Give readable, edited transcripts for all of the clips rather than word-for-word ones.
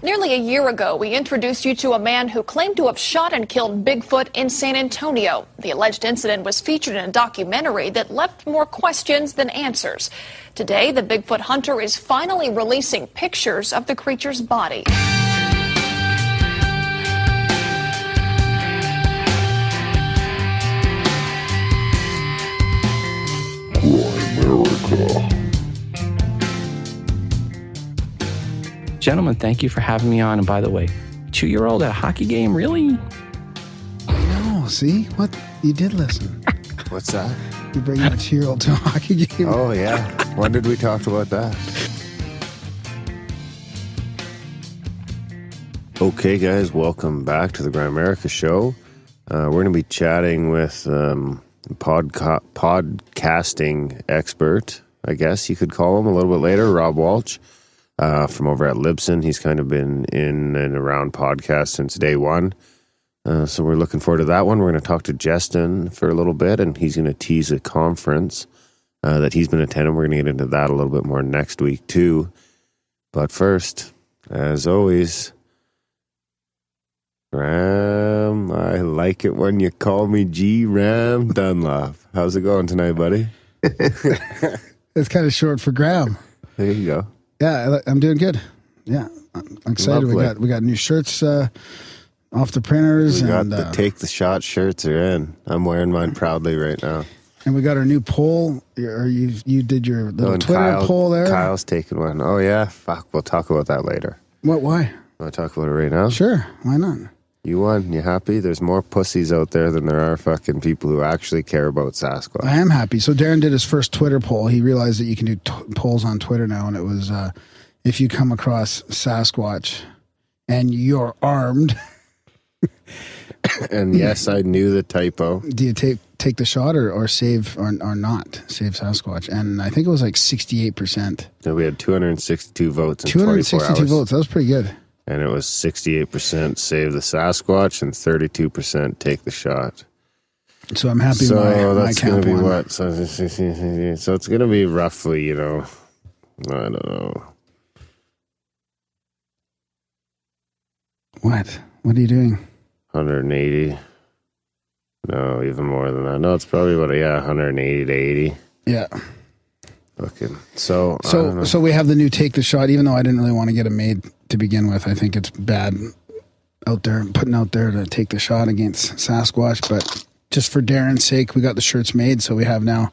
Nearly a year ago, we introduced you to a man who claimed to have shot and killed Bigfoot in San Antonio. The alleged incident was featured in a documentary that left more questions than answers. Today, the Bigfoot hunter is finally releasing pictures of the creature's body. Grimerica. Gentlemen, thank you for having me on. And by the way, 2-year-old at a hockey game, really? I know, see? What? You did listen. What's that? You bring a 2-year-old to a hockey game. Oh, yeah. When did we talk about that? Okay, guys, welcome back to the Grimerica show. We're going to be chatting with podcasting expert, I guess you could call him, a little bit later, Rob Walch. From over at Libsyn. He's kind of been in and around podcasts since day one. So we're looking forward to that one. We're going to talk to Justin for a little bit, and he's going to tease a conference that he's been attending. We're going to get into that a little bit more next week, too. But first, as always, Ram, I like it when you call me G. Ram Dunlop. How's it going tonight, buddy? It's kind of short for Graham. There you go. Yeah, I'm doing good. Yeah, I'm excited. Lovely. We got new shirts off the printers. We got the Take the Shot shirts are in. I'm wearing mine proudly right now. And we got our new poll. Or you did your little Twitter poll there. Kyle's taking one. Oh yeah, fuck. We'll talk about that later. What? Why? Want to talk about it right now? Sure. Why not? You won. You happy? There's more pussies out there than there are fucking people who actually care about Sasquatch. I am happy. So Darren did his first Twitter poll. He realized that you can do polls on Twitter now, and it was if you come across Sasquatch and you're armed. And yes, I knew the typo. Do you take the shot or save or not save Sasquatch? And I think it was like 68%. So we had 262 votes in 24 hours. 262 votes. That was pretty good. And it was 68% save the Sasquatch and 32% take the shot. So I'm happy that's my going to be won. what? So it's going to be roughly, I don't know. What? What are you doing? 180. No, even more than that. No, it's probably about 180 to 80. Yeah. Looking. So we have the new Take the Shot, even though I didn't really want to get it made to begin with. I think it's bad putting out there to take the shot against Sasquatch, but just for Darren's sake, we got the shirts made, so we have now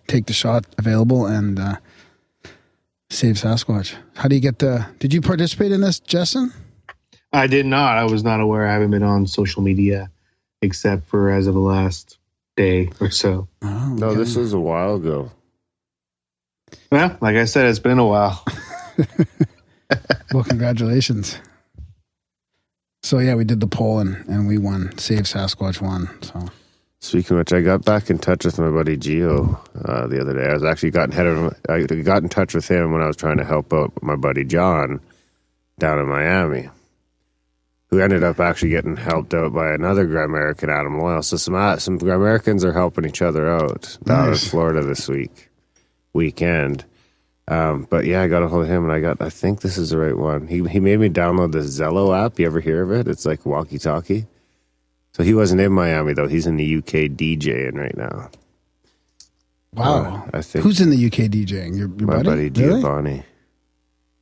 Take the Shot available and save Sasquatch. How do you get did you participate in this, Justin? I did not. I was not aware. I haven't been on social media except for as of the last day or so. Oh, okay. No, this was a while ago. Well, like I said, it's been a while. Well, congratulations. So, yeah, we did the poll and we won. Save Sasquatch won. So, Speaking of which, I got back in touch with my buddy Gio the other day. I was actually got in touch with him when I was trying to help out my buddy John down in Miami, who ended up actually getting helped out by another Grimerican animal oil. So some Grimericans are helping each other out down in Florida this weekend. But yeah, I got a hold of him, and I think this is the right one. He made me download this Zello app. You ever hear of it? It's like walkie-talkie. So he wasn't in Miami, though. He's in the UK DJing right now. wow. I think Who's in the UK DJing? Your my buddy Giovanni. Really?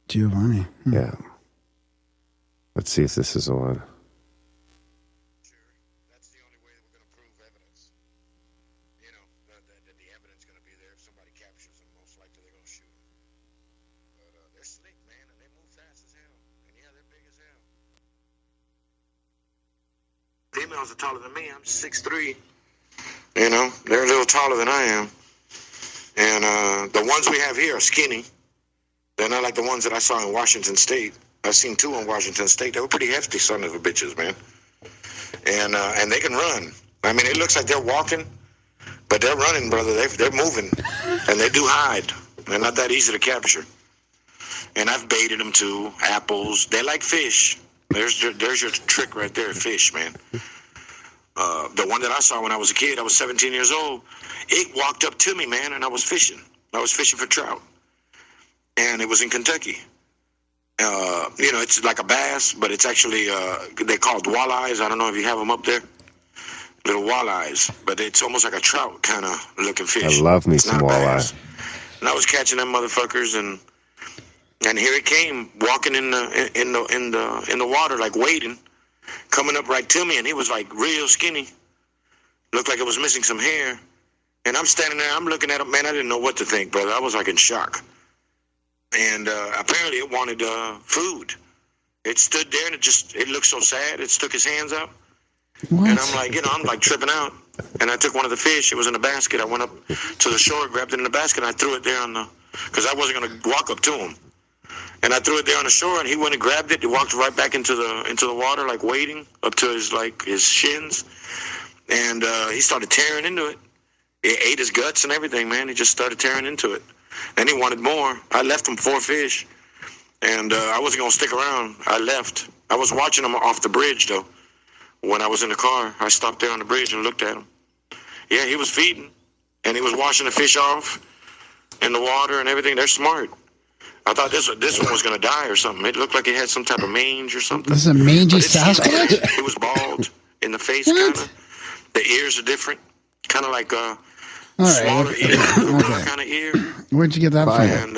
Giovanni. Yeah. Let's see if this is the one. That's the only way that we're going to prove evidence. That the evidence is going to be there. If somebody captures them, most likely they're going to shoot them. But they're slick, man, and they move fast as hell. And yeah, they're big as hell. Females are taller than me. I'm 6'3". They're a little taller than I am. And the ones we have here are skinny. They're not like the ones that I saw in Washington State. I seen 2 in Washington State. They were pretty hefty, son of a bitches, man. And they can run. I mean, it looks like they're walking, but they're running, brother. They're moving, and they do hide. They're not that easy to capture. And I've baited them too. Apples. They like fish. There's your trick right there, fish, man. The one that I saw when I was a kid, I was 17 years old. It walked up to me, man, and I was fishing. I was fishing for trout, and it was in Kentucky. It's like a bass, but it's actually they're called walleyes. I don't know if you have them up there. Little walleyes, but it's almost like a trout kind of looking fish. I love me It's some not a walleye. bass. And I was catching them motherfuckers, and here it came, walking in the water, like wading, coming up right to me, and he was like real skinny, looked like it was missing some hair, and I'm standing there, I'm looking at him, man, I didn't know what to think, brother. I was like in shock, and apparently it wanted food. It stood there, and it looked so sad. It stuck his hands out. What? And I'm like, I'm like tripping out. And I took one of the fish. It was in a basket. I went up to the shore, grabbed it in the basket, and I threw it there because I wasn't going to walk up to him. And I threw it there on the shore, and he went and grabbed it. He walked right back into the water, like wading up to his shins. And he started tearing into it. He ate his guts and everything, man. He just started tearing into it. Then he wanted more. I left him 4 fish, and I wasn't going to stick around. I left. I was watching him off the bridge, though. When I was in the car, I stopped there on the bridge and looked at him. Yeah, he was feeding, and he was washing the fish off in the water and everything. They're smart. I thought this one was going to die or something. It looked like it had some type of mange or something. This is a mangy But it's huge. Sasquatch? It was bald in the face, What? kind of. The ears are different, kind of like All right. smaller Okay. ear, kind of ear. Where'd you get that from? And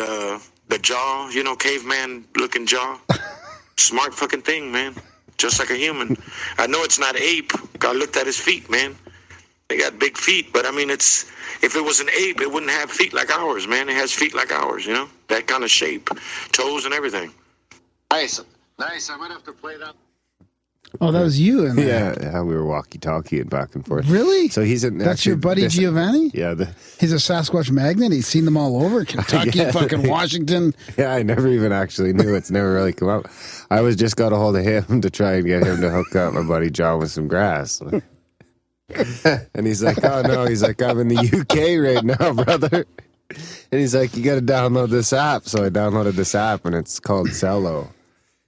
the jaw, caveman-looking jaw. Smart fucking thing, man. Just like a human. I know it's not ape. I looked at his feet, man. They got big feet, but I mean, if it was an ape, it wouldn't have feet like ours, man. It has feet like ours, that kind of shape, toes and everything. Nice. I might have to play that. Oh, that was you in there. Yeah, we were walkie-talkieing back and forth. Really? So he's in. That's your buddy Giovanni? Yeah. He's a Sasquatch magnet. He's seen them all over. Kentucky, fucking Washington. Yeah, I never even actually knew. It's never really come up. I just got a hold of him to try and get him to hook up my buddy John with some grass. And he's like, oh no, he's like, I'm in the UK right now, brother. And he's like, you got to download this app. So I downloaded this app, and it's called Zello.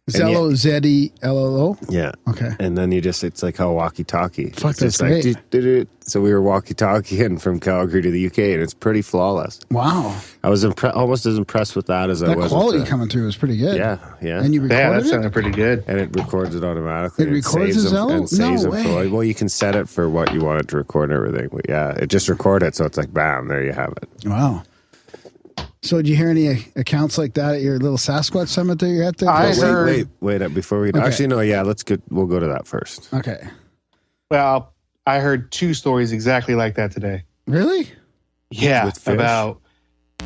Zello, Z-E-L-L-O? Yeah. Okay. And then it's like how walkie-talkie. Fuck, It's that's just like, great. "Doot." So we were walkie-talkieing from Calgary to the UK, and it's pretty flawless. Wow. I was almost as impressed with that as I That was quality with the, coming through was pretty good. Yeah. And you Yeah, recorded that it? sounded pretty good. And it records it automatically. It and records saves as them, well? and saves No them for, way. well, you can set it for what you want it to record and everything. But yeah, it just recorded, so it's like, bam, there you have it. Wow. So did you hear any accounts like that at your little Sasquatch summit that you're at there? I heard- Wait, before we... Okay. Actually, no, yeah, we'll go to that first. Okay. Well, I heard 2 stories exactly like that today. Really? Yeah, With fish?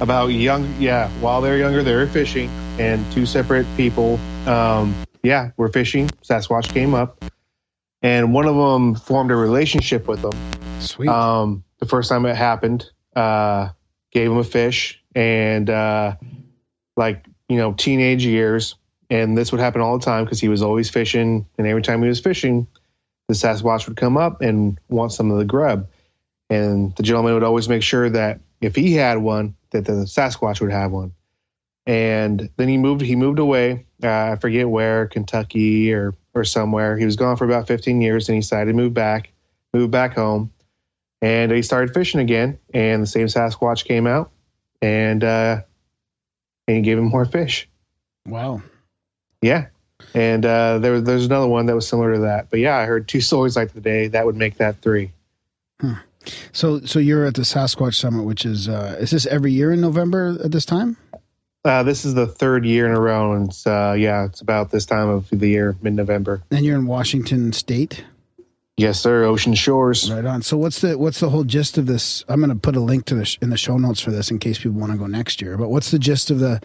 about young. Yeah, while they're younger, they were fishing, and 2 separate people. Were fishing. Sasquatch came up, and one of them formed a relationship with them. Sweet. The first time it happened, gave him a fish, and teenage years, and this would happen all the time because he was always fishing, and every time he was fishing, the Sasquatch would come up and want some of the grub, and the gentleman would always make sure that if he had one, that the Sasquatch would have one. And then he moved away. I forget where, Kentucky or somewhere. He was gone for about 15 years, and he decided to move back home. And he started fishing again, and the same Sasquatch came out, and he gave him more fish. Wow. Yeah. And there's another one that was similar to that. But yeah, I heard 2 stories like today. That would make that 3. So you're at the Sasquatch Summit, which is this every year in November at this time? This is the 3rd year in a row, and it's about this time of the year, mid-November. And you're in Washington State? Yes, sir. Ocean Shores. Right on. So what's the whole gist of this? I'm going to put a link to in the show notes for this in case people want to go next year. But what's the gist of the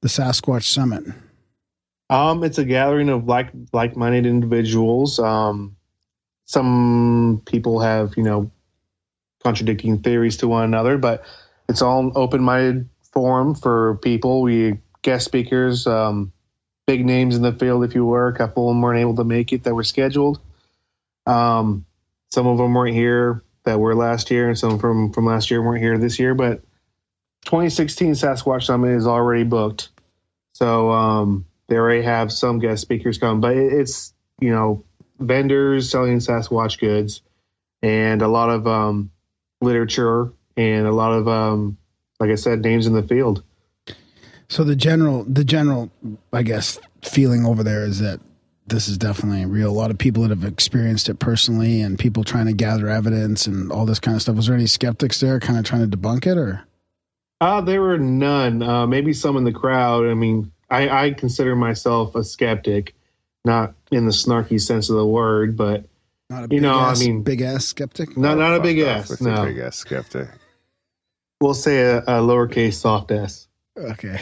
Sasquatch Summit? It's a gathering of like-minded individuals. Some people have, contradicting theories to one another, but it's all an open-minded forum for people. We guest speakers, big names in the field, if you were. A couple of them weren't able to make it that were scheduled. Some of them weren't here that were last year, and some from last year weren't here this year. But 2016 Sasquatch Summit is already booked, so they already have some guest speakers come. But it's vendors selling Sasquatch goods, and a lot of literature, and a lot of like I said, names in the field. So the general, I guess, feeling over there is that this is definitely real. A lot of people that have experienced it personally, and people trying to gather evidence and all this kind of stuff. Was there any skeptics there, kind of trying to debunk it, or? There were none. Maybe some in the crowd. I mean, I consider myself a skeptic, not in the snarky sense of the word, but Not a big big ass skeptic. Not a big ass. No, big ass skeptic. We'll say a lowercase soft s. Okay.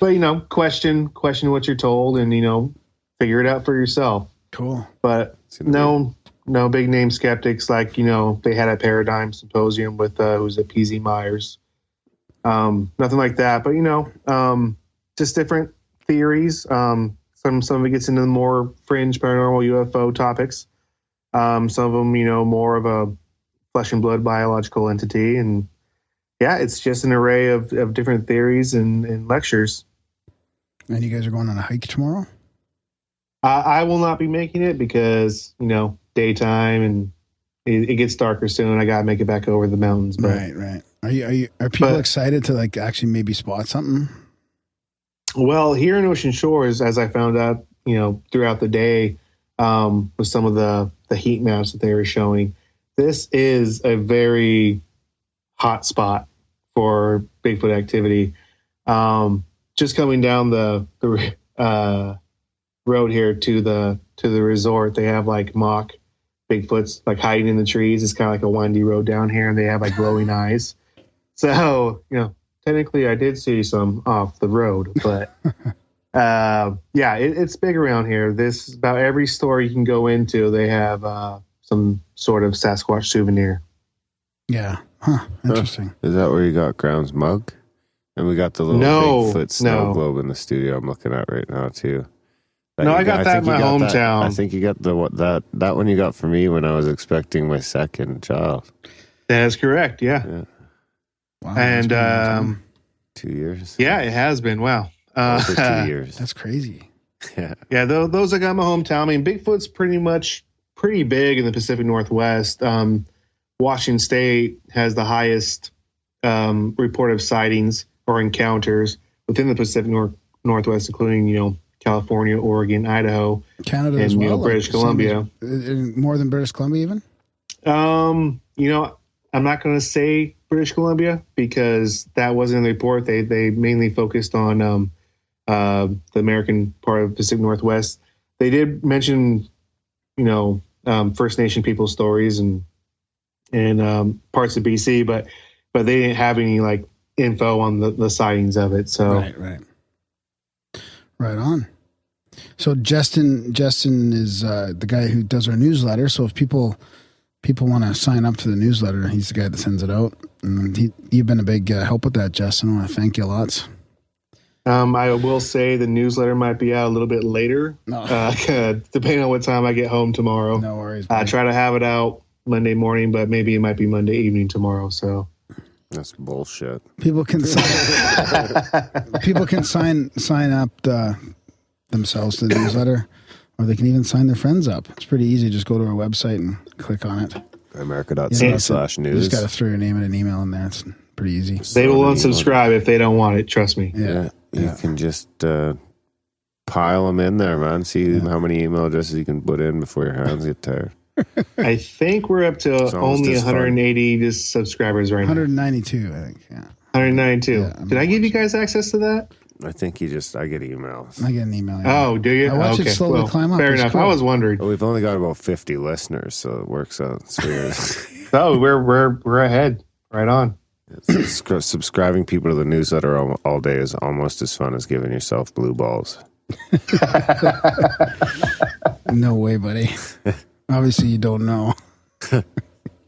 But question what you're told, and figure it out for yourself. Cool. But no big name skeptics like they had at Paradigm Symposium with who's it, PZ Myers. Nothing like that. But just different theories. Some of it gets into the more fringe paranormal UFO topics. Some of them, more of a flesh and blood biological entity, and yeah, it's just an array of different theories and lectures. And you guys are going on a hike tomorrow? I will not be making it because daytime and it gets darker soon. I gotta make it back over the mountains. But, right. Are people excited to actually maybe spot something? Well, here in Ocean Shores, as I found out, throughout the day, with some of the heat maps that they were showing, this is a very hot spot for Bigfoot activity. Just coming down the road here to the resort, they have mock Bigfoots hiding in the trees. It's kind of like a windy road down here, and they have glowing eyes. So technically, I did see some off the road, but yeah, it's big around here. This about every store you can go into, they have some sort of Sasquatch souvenir. Yeah. Huh. Interesting. Is that where you got Ground's mug? And we got the little Bigfoot snow globe in the studio I'm looking at right now, too. I got that in my hometown. I think you got that one you got for me when I was expecting my second child. That is correct, yeah. Wow, and 2 years. Yeah, it has been. Wow. For 2 years. That's crazy. Yeah, those I got in my hometown. I mean, Bigfoot's pretty big in the Pacific Northwest. Washington State has the highest report of sightings or encounters within the Pacific Northwest, including, California, Oregon, Idaho, Canada, and as well, British Columbia. More than British Columbia, even? I'm not going to say British Columbia because that wasn't in the report. They mainly focused on the American part of the Pacific Northwest. They did mention, First Nation people's stories and parts of BC, but they didn't have any info on the sightings of it. So right on. So Justin is the guy who does our newsletter. So if people want to sign up to the newsletter, he's the guy that sends it out. And you've been a big help with that, Justin. I want to thank you lots. I will say the newsletter might be out a little bit later, depending on what time I get home tomorrow. No worries. I try to have it out Monday morning, but maybe it might be Monday evening tomorrow. So that's bullshit. People can sign up themselves to the newsletter, or they can even sign their friends up. It's pretty easy. Just go to our website and click on it. Grimerica.ca/news. You just got to throw your name and an email in there. It's pretty easy. They will unsubscribe if they don't want it. Trust me. Yeah. You can just pile them in there, man. See how many email addresses you can put in before your hands get tired. I think we're up to only 180 just subscribers right now. 192, I think. Yeah. 192. Yeah, Did I give you guys access to that? I think I get emails. I get an email. Yeah. Oh, do you? I watch it slowly climb up. Fair enough. Cool. I was wondering. Well, we've only got about 50 listeners, so it works out. It's weird. Oh, we're ahead. Right on. Subscribing people to the newsletter all day is almost as fun as giving yourself blue balls. No way, buddy. Obviously, you don't know.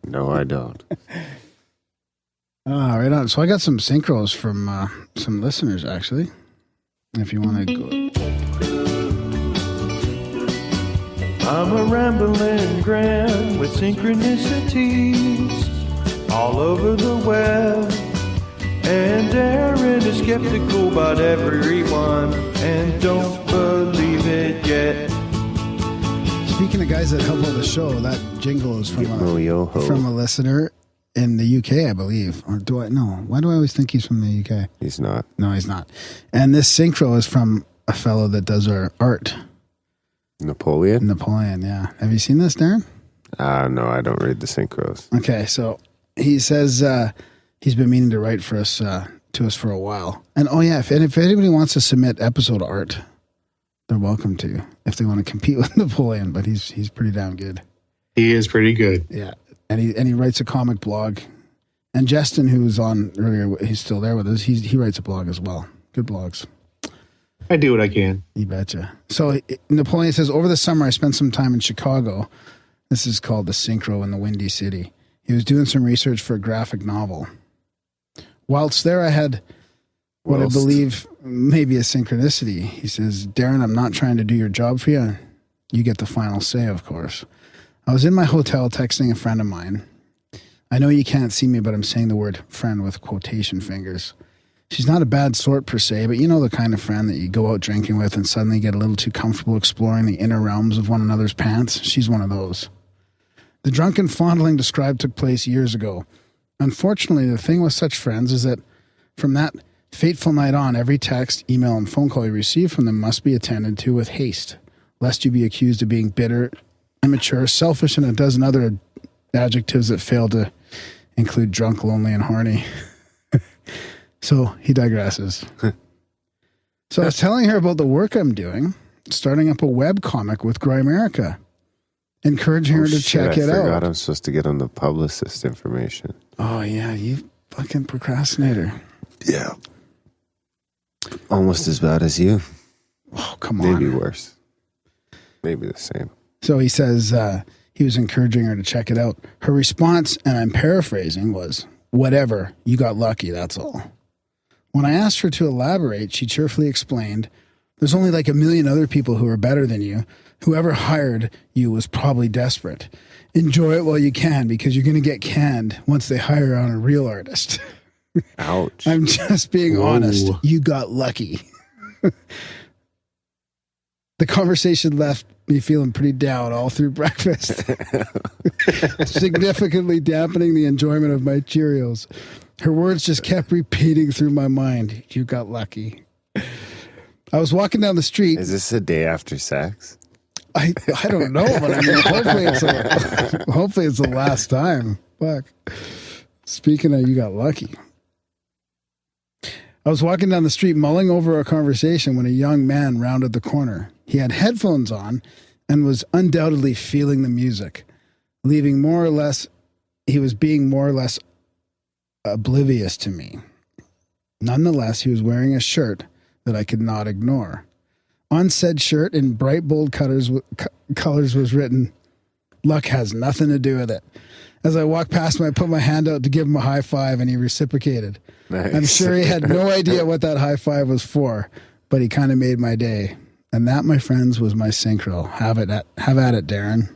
No, I don't. Right on. So I got some synchros from some listeners, actually. If you want to go. I'm a rambling Graham with synchronicities all over the web. And Aaron is skeptical about everyone and don't believe it yet. Speaking of guys that help out the show, that jingle is from a listener. in the UK, I believe. Or do I? No. Why do I always think he's from the UK? He's not. No, he's not. And this synchro is from a fellow that does our art. Napoleon? Napoleon, yeah. Have you seen this, Darren? No, I don't read the synchros. Okay, so he says he's been meaning to write for us to us for a while. And oh yeah, if anybody wants to submit episode art, they're welcome to. If they want to compete with Napoleon, but he's pretty damn good. He is pretty good. Yeah, and he writes a comic blog. And Justin, who was on earlier, he's still there with us. He writes a blog as well. Good blogs. I do what I can. You betcha. So Napoleon says, over the summer, I spent some time in Chicago. This is called the Synchro in the Windy City. He was doing some research for a graphic novel. Whilst there, I had what I believe may be a synchronicity. He says, Darren, I'm not trying to do your job for you. You get the final say, of course. I was in my hotel texting a friend of mine. I know you can't see me, but I'm saying the word friend with quotation fingers. She's not a bad sort per se, but you know the kind of friend that you go out drinking with and suddenly get a little too comfortable exploring the inner realms of one another's pants. She's one of those. The drunken fondling described took place years ago. Unfortunately, the thing with such friends is that from that fateful night on, every text, email, and phone call you receive from them must be attended to with haste, lest you be accused of being bitter, immature, selfish, and a dozen other adjectives that fail to include drunk, lonely, and horny. So he digresses. So I was telling her about the work I'm doing, starting up a web comic with Grimerica, encouraging her to check it out. I forgot I'm supposed to get on the publicist information. Oh, yeah, you fucking procrastinator. Yeah. Almost as bad as you. Oh, come on. Maybe worse. Maybe the same. So he says he was encouraging her to check it out. Her response, and I'm paraphrasing, was, whatever, you got lucky, that's all. When I asked her to elaborate, she cheerfully explained, there's only like a million other people who are better than you. Whoever hired you was probably desperate. Enjoy it while you can, because you're going to get canned once they hire on a real artist. Ouch. I'm just being honest. You got lucky. The conversation left me feeling pretty down all through breakfast, significantly dampening the enjoyment of my Cheerios. Her words just kept repeating through my mind. You got lucky. I was walking down the street. Is this a day after sex? I don't know, but I mean, hopefully it's the last time. Fuck. Speaking of, you got lucky. I was walking down the street mulling over our conversation when a young man rounded the corner. He had headphones on and was undoubtedly feeling the music, he was being more or less oblivious to me. Nonetheless, he was wearing a shirt that I could not ignore. On said shirt, in bright, bold colors was written, luck has nothing to do with it. As I walked past him, I put my hand out to give him a high five, and he reciprocated. Nice. I'm sure he had no idea what that high five was for, but he kind of made my day. And that, my friends, was my synchro. Have at it, Darren.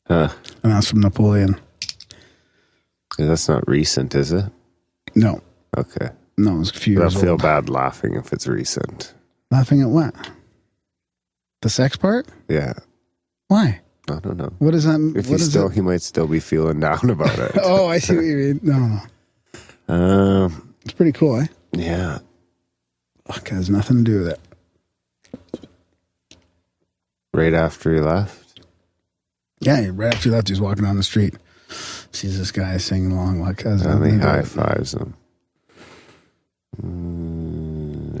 Huh. And that's from Napoleon. That's not recent, is it? No. Okay. No, it was a few years old. I feel bad laughing if it's recent. Laughing at what? The sex part? Yeah. Why? I don't know. What does that mean? He might still be feeling down about it. Oh, I see what you mean. No. It's pretty cool, eh? Yeah. Fuck, has nothing to do with it. Right after he left? Yeah, right after he left, he was walking down the street. Sees this guy singing along like that. And he high fives him.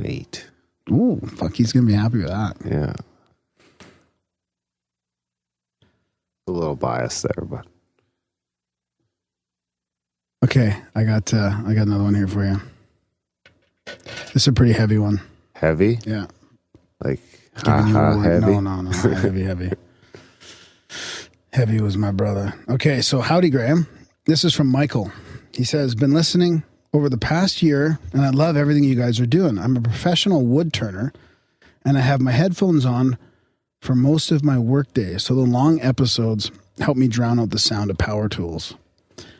8. Ooh, fuck, he's going to be happy with that. Yeah. A little biased there, but. Okay, I got another one here for you. This is a pretty heavy one. Heavy? Yeah. Like, heavy? No, heavy. Heavy was my brother. Okay, so howdy, Graham. This is from Michael. He says, been listening over the past year, and I love everything you guys are doing. I'm a professional wood turner, and I have my headphones on for most of my work day, so the long episodes help me drown out the sound of power tools.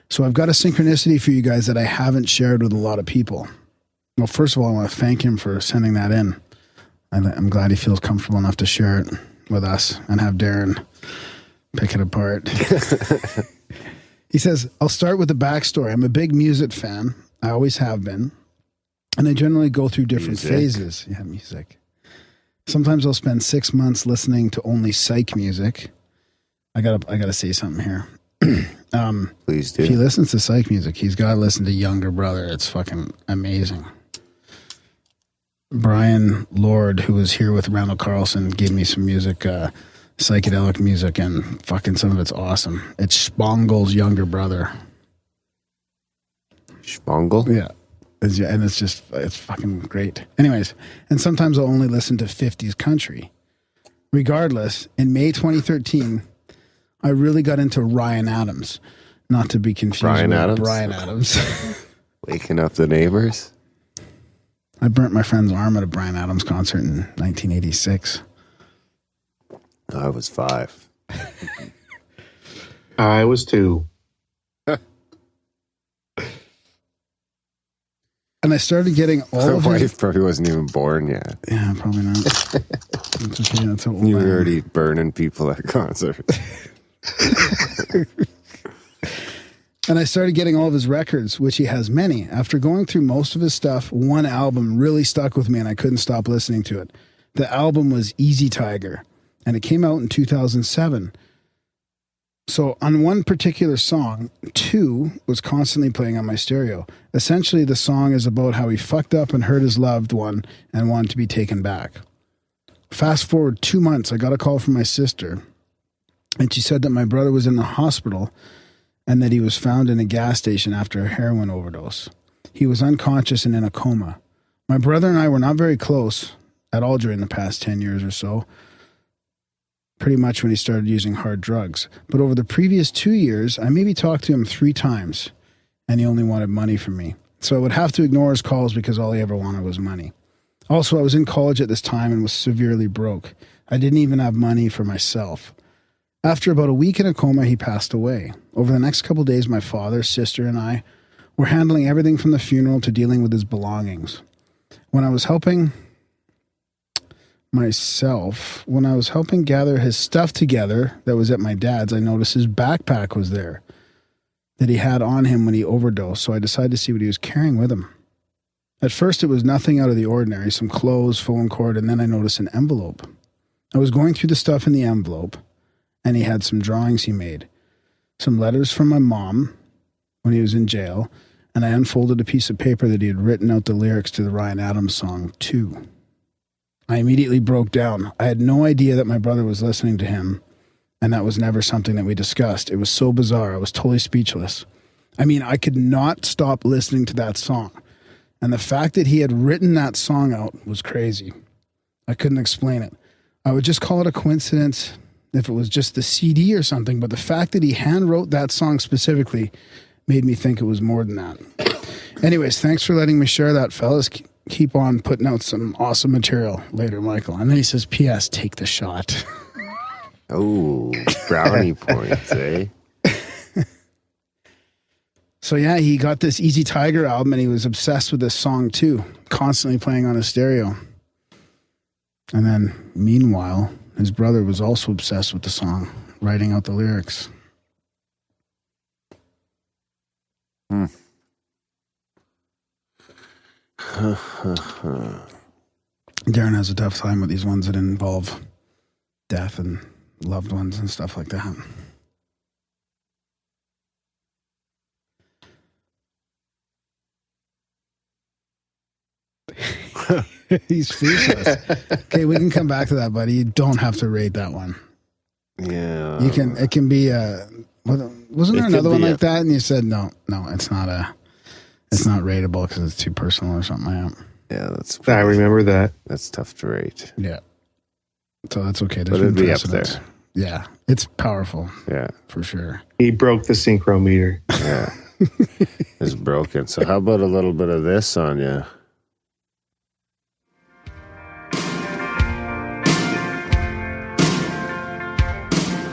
So I've got a synchronicity for you guys that I haven't shared with a lot of people. Well, first of all, I want to thank him for sending that in. I'm glad he feels comfortable enough to share it with us and have Darren pick it apart. He says, I'll start with the backstory. I'm a big music fan. I always have been. And I generally go through different phases. Yeah, music. Sometimes I'll spend 6 months listening to only psych music. I gotta say something here. Please do. If he listens to psych music, he's got to listen to Younger Brother. It's fucking amazing. Brian Lord, who was here with Randall Carlson, gave me some music, psychedelic music, and fucking some of it's awesome. It's Spongle's Younger Brother. Spongle? Yeah. And it's fucking great. Anyways, and sometimes I'll only listen to 50s country. Regardless, in May 2013, I really got into Ryan Adams. Not to be confused with Brian Adams. Waking up the neighbors? I burnt my friend's arm at a Brian Adams concert in 1986. I was 5. I was 2. And I started getting all of My wife his... probably wasn't even born yet. Yeah, probably not. That's okay. That's how old You I were am. already burning people at concerts. And I started getting all of his records, which he has many. After going through most of his stuff, one album really stuck with me and I couldn't stop listening to it. The album was Easy Tiger, and it came out in 2007. So on one particular song, 2 was constantly playing on my stereo. Essentially, the song is about how he fucked up and hurt his loved one and wanted to be taken back. Fast forward 2 months, I got a call from my sister, and she said that my brother was in the hospital and that he was found in a gas station after a heroin overdose. He was unconscious and in a coma. My brother and I were not very close at all during the past 10 years or so, pretty much when he started using hard drugs. But over the previous 2 years, I maybe talked to him 3 times, and he only wanted money from me. So I would have to ignore his calls because all he ever wanted was money. Also, I was in college at this time and was severely broke. I didn't even have money for myself. After about a week in a coma, he passed away. Over the next couple of days, my father, sister, and I were handling everything from the funeral to dealing with his belongings. When I was helping gather his stuff together that was at my dad's, I noticed his backpack was there that he had on him when he overdosed, so I decided to see what he was carrying with him. At first, it was nothing out of the ordinary, some clothes, phone cord, and then I noticed an envelope. I was going through the stuff in the envelope, and he had some drawings he made, some letters from my mom when he was in jail, and I unfolded a piece of paper that he had written out the lyrics to the Ryan Adams song, 2. I immediately broke down. I had no idea that my brother was listening to him, and that was never something that we discussed. It was so bizarre. I was totally speechless. I mean, I could not stop listening to that song, and the fact that he had written that song out was crazy. I couldn't explain it. I would just call it a coincidence if it was just the CD or something, but the fact that he hand-wrote that song specifically made me think it was more than that. Anyways, thanks for letting me share that, fellas. Keep on putting out some awesome material later, Michael. And then he says, P.S., take the shot. Oh, brownie points, eh? So yeah, he got this Easy Tiger album and he was obsessed with this song too, constantly playing on his stereo. And then, meanwhile, his brother was also obsessed with the song, writing out the lyrics. Darren has a tough time with these ones that involve death and loved ones and stuff like that. He's speechless. Okay, we can come back to that, buddy. You don't have to rate that one. Yeah. You can. It can be wasn't there another one like that? And you said no, it's not rateable because it's too personal or something. Yeah, I remember that. That's tough to rate. Yeah. So that's okay. But it'd be up there. Yeah, it's powerful. Yeah, for sure. He broke the synchro meter. Yeah, it's broken. So how about a little bit of this on you?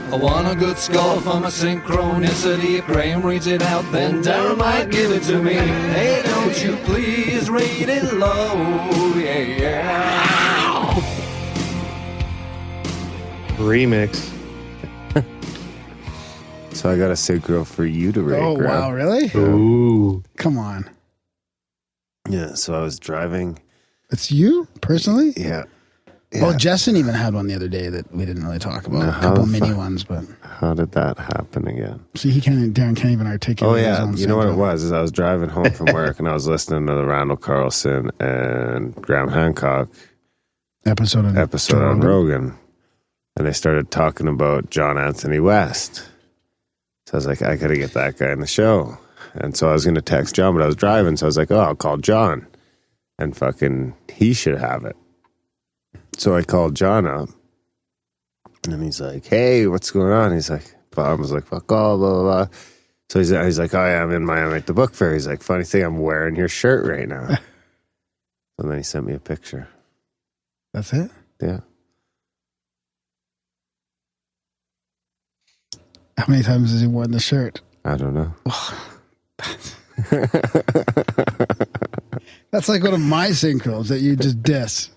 I want a good score for my synchronicity. If Graham reads it out, then Darren might give it to me. Hey, don't you please rate it low, yeah. Remix. So I got a synchro for you to rate. Oh, Graham. wow, really? Ooh. Come on. Yeah, so I was driving. It's you, personally? Yeah. Well, Justin even had one the other day that we didn't really talk about. No, A couple mini ones, but... How did that happen again? See, Darren can't even articulate. Oh, yeah. his You own know what it synchro. was? Is I was driving home from work and I was listening to the Randall Carlson and Graham Hancock Episode on Rogan. Rogan. And they started talking about John Anthony West. So I was like, I got to get that guy in the show. And so I was going to text John, but I was driving. So I was like, oh, I'll call John. And fucking, he should have it. So I called John up. And he's like, hey, what's going on? He's like, Bob was like, fuck all, blah, blah, blah. So he's like, oh, yeah, I'm in Miami at the book fair. He's like, funny thing, I'm wearing your shirt right now. And then he sent me a picture. That's it? Yeah. How many times has he worn the shirt? I don't know. That's like one of my synchros that you just diss.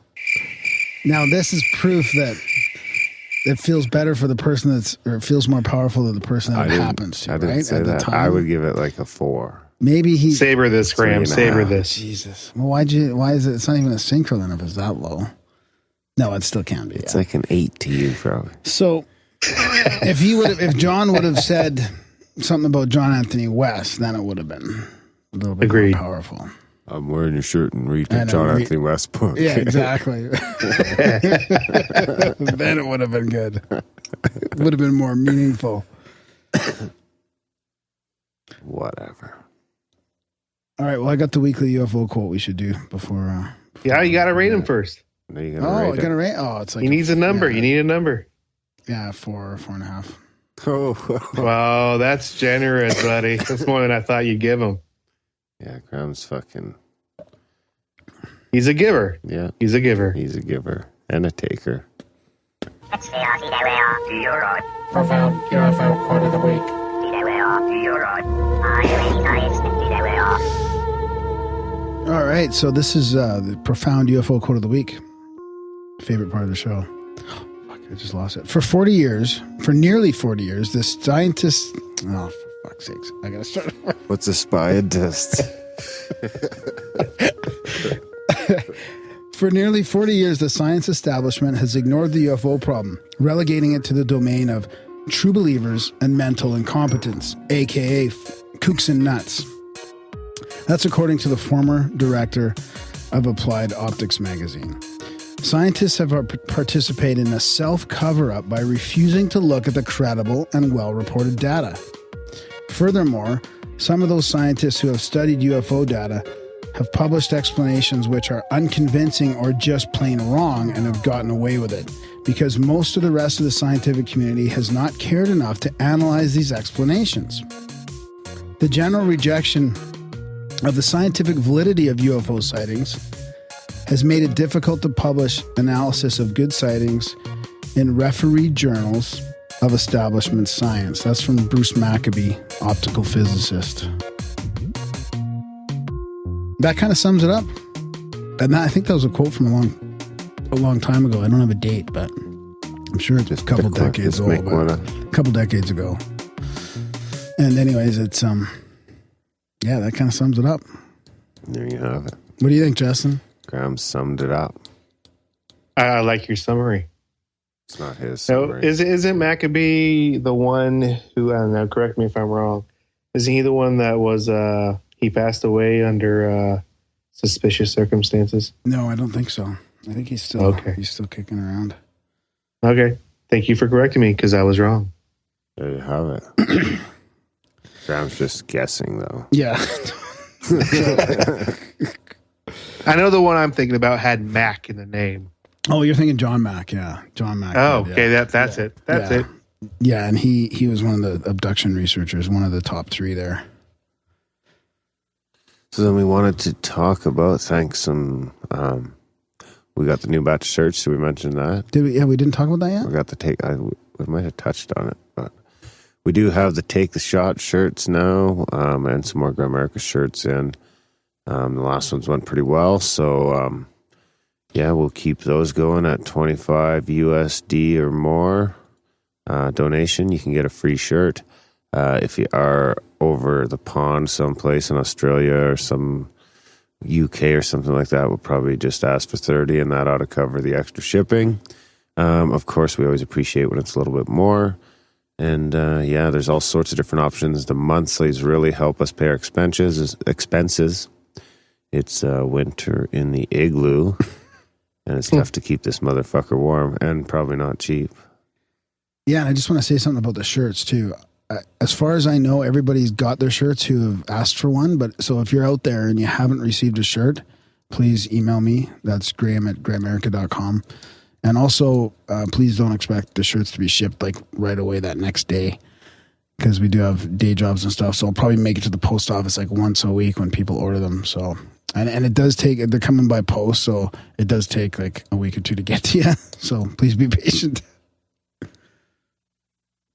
Now, this is proof that it feels better for the person or it feels more powerful to the person that it happens to, I didn't right? say At the that. time. I would give it like a 4. Maybe he... Savor this, Graham. 3.5. Savor this. Jesus. Well, why is it... It's not even a synchro then if it's that low. No, it still can be. It's yeah. like an 8 to you, probably. So, if John would have said something about John Anthony West, then it would have been a little bit Agreed. more powerful. I'm wearing your shirt and reading I know, John Anthony West book. Yeah, exactly. Then it would have been good. It would have been more meaningful. Whatever. All right, well, I got the weekly UFO quote we should do before Yeah, you got to rate him first. Now you I gotta rate got to it. rate. Oh, it's like He needs a number. Yeah, You need a number. yeah, 4 or 4.5. Oh, Wow, that's generous, buddy. That's more than I thought you'd give him. yeah, Graham's fucking, He's a giver. yeah, He's a giver. he's a giver and a taker. Profound UFO quote of the week. All right, so this is the profound UFO quote of the week. Favorite part of the show. Fuck, I just lost it. For nearly 40 years, the scientists... Oh, for fuck's sakes. I got to start over. What's a scientist? For nearly 40 years, the science establishment has ignored the UFO problem, relegating it to the domain of true believers and mental incompetence, a.k.a. kooks and nuts. That's according to the former director of Applied Optics magazine. Scientists have participated in a self-cover-up by refusing to look at the credible and well-reported data. Furthermore, some of those scientists who have studied UFO data have published explanations which are unconvincing or just plain wrong and have gotten away with it because most of the rest of the scientific community has not cared enough to analyze these explanations. The general rejection of the scientific validity of UFO sightings has made it difficult to publish analysis of good sightings in refereed journals of establishment science. That's from Bruce Maccabee, optical physicist. That kind of sums it up. And I think that was a quote from a long time ago. I don't have a date, but I'm sure it's a couple decades old. A couple decades ago. And anyways, it's yeah, that kind of sums it up. There you have it. What do you think, Justin? Graham summed it up. I like your summary. It's not his So summary. isn't Maccabee the one who, I don't know, correct me if I'm wrong, isn't he the one that was, he passed away under suspicious circumstances? No, I don't think so. I think he's still kicking around. Okay. Thank you for correcting me because I was wrong. There you have it. Graham's just guessing, though. Yeah. I know the one I'm thinking about had Mac in the name. Oh, you're thinking John Mack, yeah. John Mack. Oh, did, okay. yeah. That's it. That's Yeah. it. Yeah, and he was one of the abduction researchers, one of the top 3 there. So then we wanted to talk about, we got the new batch of shirts. Did we mention that? Did we? Yeah, we didn't talk about that yet? We got the we might have touched on it, but we do have the Take the Shot shirts now, and some more Grimerica shirts in. The last ones went pretty well, so yeah, we'll keep those going at $25 USD or more donation. You can get a free shirt. If you are over the pond someplace in Australia or some UK or something like that, we'll probably just ask for 30, and that ought to cover the extra shipping. Of course, we always appreciate when it's a little bit more. And there's all sorts of different options. The monthlies really help us pay our expenses. It's winter in the igloo, and it's tough to keep this motherfucker warm, and probably not cheap. Yeah, and I just want to say something about the shirts too. As far as I know, everybody's got their shirts who have asked for one. But so if you're out there and you haven't received a shirt, please email me. That's Graham@Grimerica.com. And also, please don't expect the shirts to be shipped like right away that next day, because we do have day jobs and stuff. So I'll probably make it to the post office like once a week when people order them. So, and it does take, they're coming by post, so it does take like a week or two to get to you. So please be patient.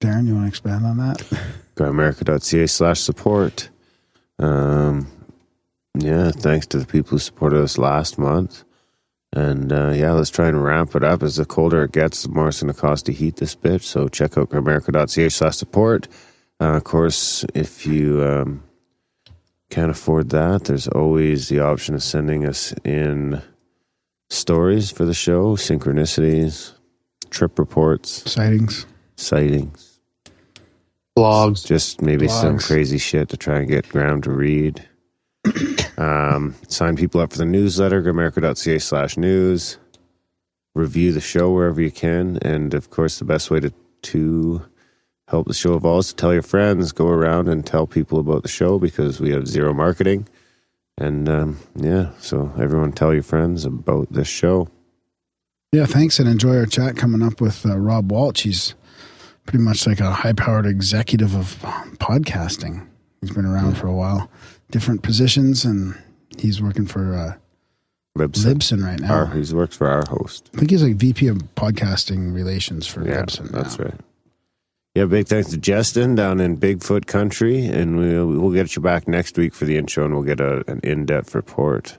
Darren, you want to expand on that? Grimerica.ca/support. Thanks to the people who supported us last month. And let's try and ramp it up. As the colder it gets, the more it's going to cost to heat this bitch. So check out Grimerica.ca/support. Of course, if you can't afford that, there's always the option of sending us in stories for the show, synchronicities, trip reports, Sightings. Blogs. Just maybe some crazy shit to try and get Graham to read. Sign people up for the newsletter, Grimerica.ca/news. Review the show wherever you can. And of course, the best way to help the show evolve is to tell your friends. Go around and tell people about the show, because we have zero marketing. And so everyone tell your friends about this show. Yeah, thanks, and enjoy our chat coming up with Rob Walch. He's pretty much like a high-powered executive of podcasting. He's been around for a while, different positions, and he's working for Libsyn right now. He works for our host. I think he's like VP of podcasting relations for Libsyn. That's right. Yeah, big thanks to Justin down in Bigfoot country, and we'll get you back next week for the intro, and we'll get an in-depth report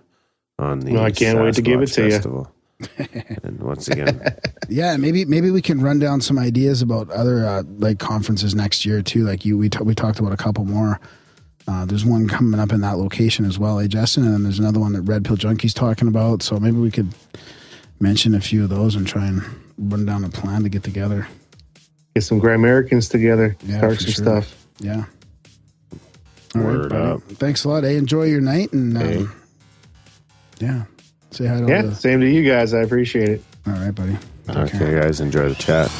on the I can't wait to give it to festival. And once again, maybe we can run down some ideas about other like conferences next year too. Like we talked about a couple more. There's one coming up in that location as well, Justin, and then there's another one that Red Pill Junkie's talking about. So maybe we could mention a few of those and try and run down a plan to get together. Get some Grimericans together. Start some stuff. Yeah. All right, buddy. Thanks a lot. Hey, enjoy your night, and say hi to all the... same to you guys. I appreciate it. All right, buddy. Okay, guys, enjoy the chat.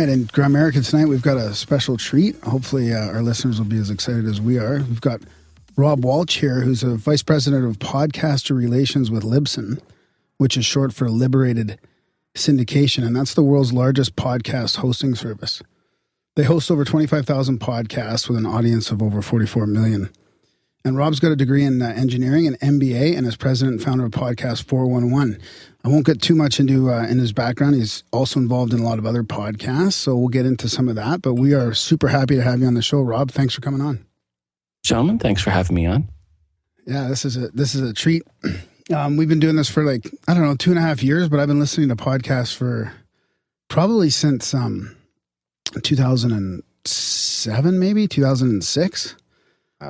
And Grimerica tonight, we've got a special treat. Hopefully our listeners will be as excited as we are. We've got Rob Walch here, who's a vice president of podcaster relations with Libsyn, which is short for Liberated Syndication, and that's the world's largest podcast hosting service. They host over 25,000 podcasts with an audience of over 44 million. And Rob's got a degree in engineering and MBA, and is president and founder of Podcast 411. I won't get too much into in his background. He's also involved in a lot of other podcasts, so we'll get into some of that. But we are super happy to have you on the show, Rob. Thanks for coming on. Gentlemen, thanks for having me on. Yeah, this is a treat. We've been doing this for 2.5 years, but I've been listening to podcasts for probably since 2007, maybe 2006.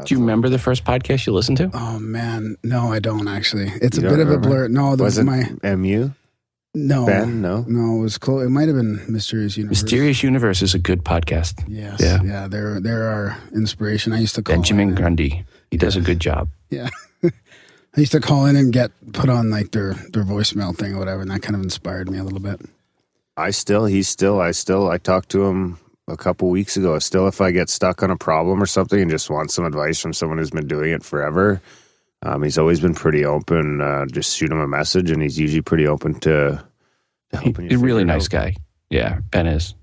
Do you remember the first podcast you listened to? Oh man, no, I don't actually. It's a bit of a blur. No, was it MU? No, Ben, no, it was close. It might have been Mysterious Universe. Mysterious Universe is a good podcast. Yes, yeah. They're our inspiration. I used to call Benjamin Grundy. He does a good job. Yeah, I used to call in and get put on like their voicemail thing or whatever, and that kind of inspired me a little bit. I talked to him a couple weeks ago. Still, if I get stuck on a problem or something and just want some advice from someone who's been doing it forever, he's always been pretty open. Just shoot him a message, and he's usually pretty open to helping you. He's a really nice guy. Yeah, Ben is.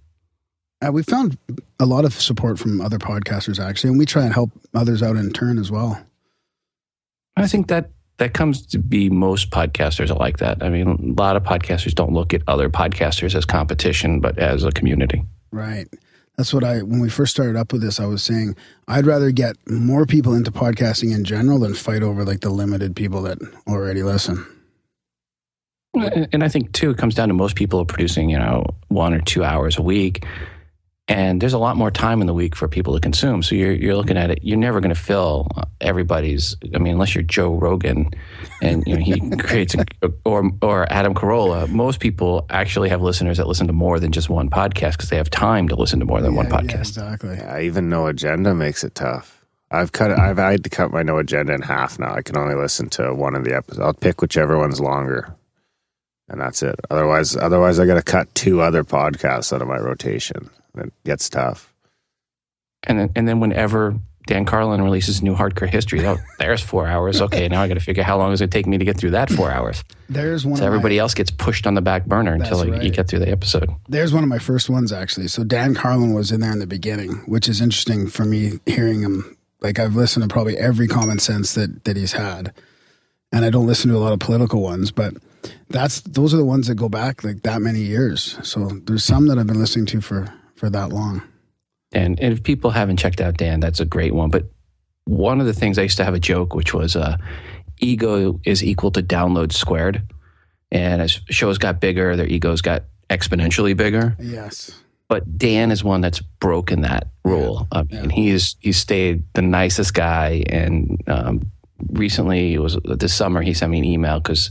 We found a lot of support from other podcasters, actually, and we try and help others out in turn as well. I think that comes to be most podcasters are like that. I mean, a lot of podcasters don't look at other podcasters as competition, but as a community. Right. That's what when we first started up with this, I was saying I'd rather get more people into podcasting in general than fight over like the limited people that already listen. And I think, too, it comes down to most people are producing, 1 or 2 hours a week. And there's a lot more time in the week for people to consume. So you're looking at it, you're never going to fill everybody's, unless you're Joe Rogan and he creates, or Adam Carolla. Most people actually have listeners that listen to more than just one podcast because they have time to listen to more than one podcast. Yeah, exactly. Yeah, even No Agenda makes it tough. I've had to cut my No Agenda in half now. I can only listen to one of the episodes. I'll pick whichever one's longer. And that's it. Otherwise I got to cut 2 other podcasts out of my rotation. It gets tough. And then whenever Dan Carlin releases new Hardcore History, there's 4 hours. Okay, now I got to figure out how long is it take me to get through that 4 hours. There's one. So everybody else gets pushed on the back burner until you get through the episode. There's one of my first ones, actually. So Dan Carlin was in there in the beginning, which is interesting for me hearing him. Like, I've listened to probably every Common Sense that he's had. And I don't listen to a lot of political ones, but those are the ones that go back like that many years. So there's some that I've been listening to for that long. And if people haven't checked out Dan, that's a great one. But one of the things I used to have a joke, which was ego is equal to download squared. And as shows got bigger, their egos got exponentially bigger. Yes. But Dan is one that's broken that rule. And he's stayed the nicest guy. And recently, it was this summer, he sent me an email because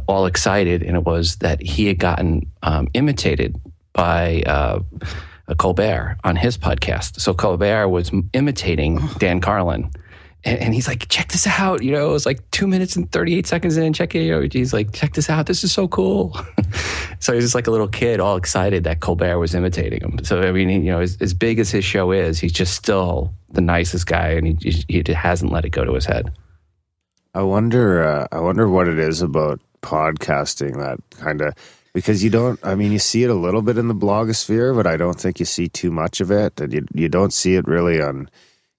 all excited, and it was that he had gotten imitated by a Colbert on his podcast. So Colbert was imitating Dan Carlin. And he's like, check this out. It was like 2 minutes and 38 seconds in. Check it out. He's like, check this out. This is so cool. So he's just like a little kid, all excited that Colbert was imitating him. So, I mean, as big as his show is, he's just still the nicest guy, and he hasn't let it go to his head. I wonder what it is about podcasting that kind of, because you see it a little bit in the blogosphere, but I don't think you see too much of it. And you don't see it really on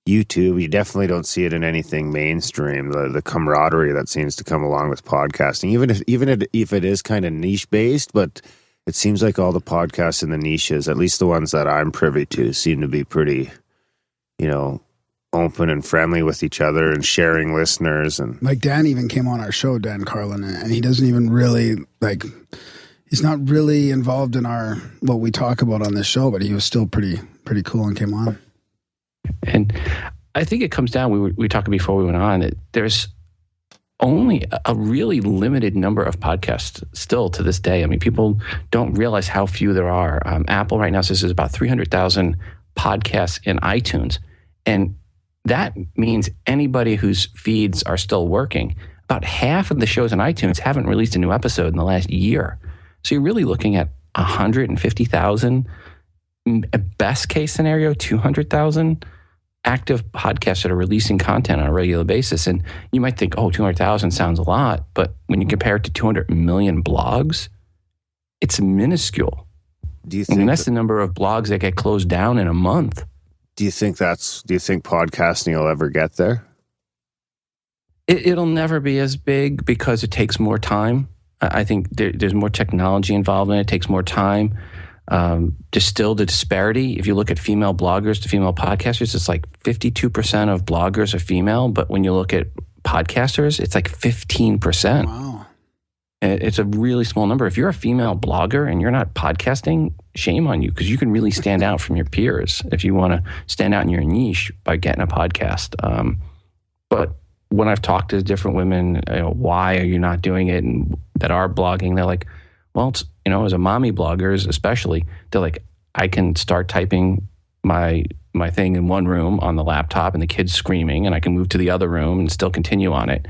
YouTube. You definitely don't see it in anything mainstream, the camaraderie that seems to come along with podcasting, even if it is kind of niche based, but it seems like all the podcasts in the niches, at least the ones that I'm privy to, seem to be pretty, open and friendly with each other and sharing listeners. And like Dan even came on our show, Dan Carlin, and he doesn't even really he's not really involved in what we talk about on this show, but he was still pretty cool and came on. And I think it comes down, we talked before we went on, that there's only a really limited number of podcasts still to this day. I mean, people don't realize how few there are. Apple right now says there's about 300,000 podcasts in iTunes. And that means anybody whose feeds are still working, about half of the shows in iTunes haven't released a new episode in the last year. So you're really looking at 150,000, best case scenario, 200,000 active podcasts that are releasing content on a regular basis. And you might think, 200,000 sounds a lot, but when you compare it to 200 million blogs, it's minuscule. That's the number of blogs that get closed down in a month. Do you think podcasting will ever get there? It'll never be as big because it takes more time. I think there's more technology involved in it. It takes more time. Still the disparity. If you look at female bloggers to female podcasters, it's like 52% of bloggers are female. But when you look at podcasters, it's like 15%. Wow. It's a really small number. If you're a female blogger and you're not podcasting, shame on you, because you can really stand out from your peers if you want to stand out in your niche by getting a podcast. But when I've talked to different women, why are you not doing it, and that are blogging, they're like, well, it's, as a mommy bloggers especially, they're like, I can start typing my thing in one room on the laptop and the kid's screaming, and I can move to the other room and still continue on it.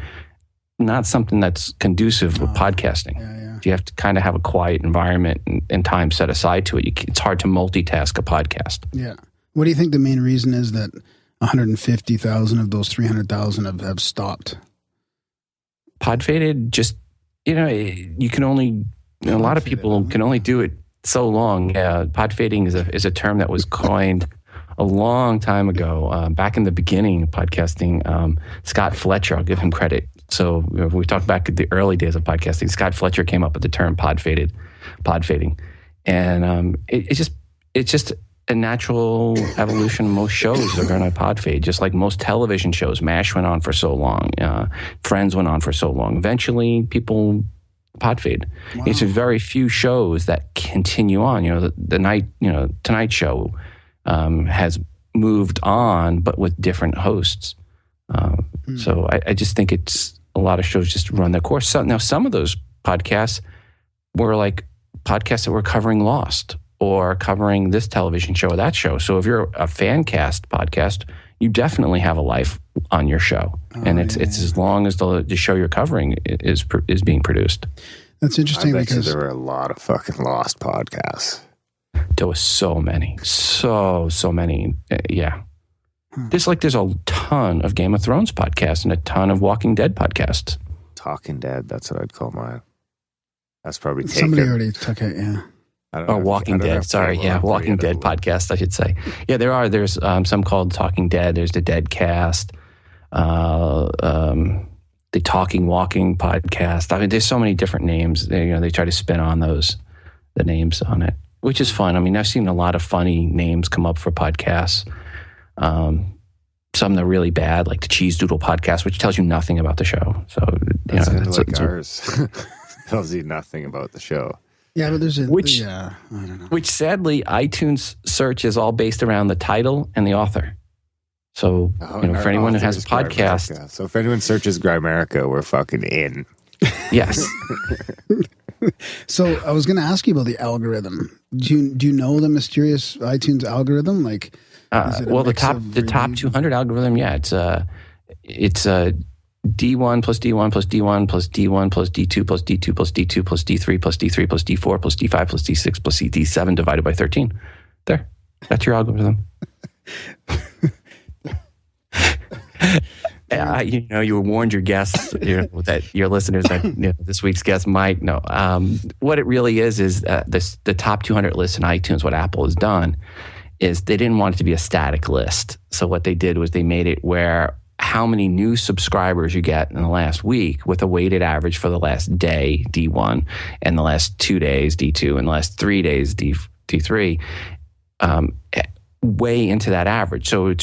not something that's conducive with podcasting. Yeah. You have to kind of have a quiet environment and time set aside to it. It's hard to multitask a podcast. Yeah. What do you think the main reason is that 150,000 of those 300,000 have stopped? Pod faded, just, you can only, a lot of people can only do it so long. Yeah, pod fading is a term that was coined a long time ago, back in the beginning of podcasting. Scott Fletcher, I'll give him credit. So if we talk back at the early days of podcasting, Scott Fletcher came up with the term pod fading, and it's just a natural evolution. Most shows are going to pod fade, just like most television shows. MASH went on for so long, Friends went on for so long. Eventually, people pod fade. Wow. It's very few shows that continue on. The Tonight Show has moved on, but with different hosts. So I just think it's a lot of shows just run their course. So, now, some of those podcasts were like podcasts that were covering Lost or covering this television show or that show. So if you're a fan cast podcast, you definitely have a life on your show. And it's as long as the show you're covering is being produced. That's interesting because there were a lot of fucking Lost podcasts. There was so many. So many. Yeah. There's a ton of Game of Thrones podcasts and a ton of Walking Dead podcasts. Talking Dead, that's what I'd call mine. That's probably taken. Somebody already took it, yeah. Walking Dead. Sorry, yeah, Walking Dead podcast, I should say. Yeah, there's some called Talking Dead. There's the Deadcast, the Talking Walking podcast. I mean, there's so many different names. They try to spin on the names on it, which is fun. I mean, I've seen a lot of funny names come up for podcasts. Some that are really bad, like the Cheese Doodle podcast, which tells you nothing about the show. So that's like ours. Tells you nothing about the show. Yeah, but there's I don't know. Which sadly, iTunes search is all based around the title and the author. So for anyone who has a podcast, Grimerica. So if anyone searches Grimerica, we're fucking in. Yes. So I was going to ask you about the algorithm. Do you know the mysterious iTunes algorithm? Like, the top 200 algorithm, yeah, it's D1 plus D1 plus D1 plus D1 plus D2 plus D2 plus D2 plus D3 plus D3 plus D4 plus D5 plus D6 plus D7 divided by 13. There, that's your algorithm. You warned your guests, that your listeners that this week's guest might know. What it really is the top 200 lists in iTunes. What Apple has done is they didn't want it to be a static list. So what they did was they made it where how many new subscribers you get in the last week with a weighted average for the last day, D1, and the last 2 days, D2, and the last 3 days, D3, way into that average. So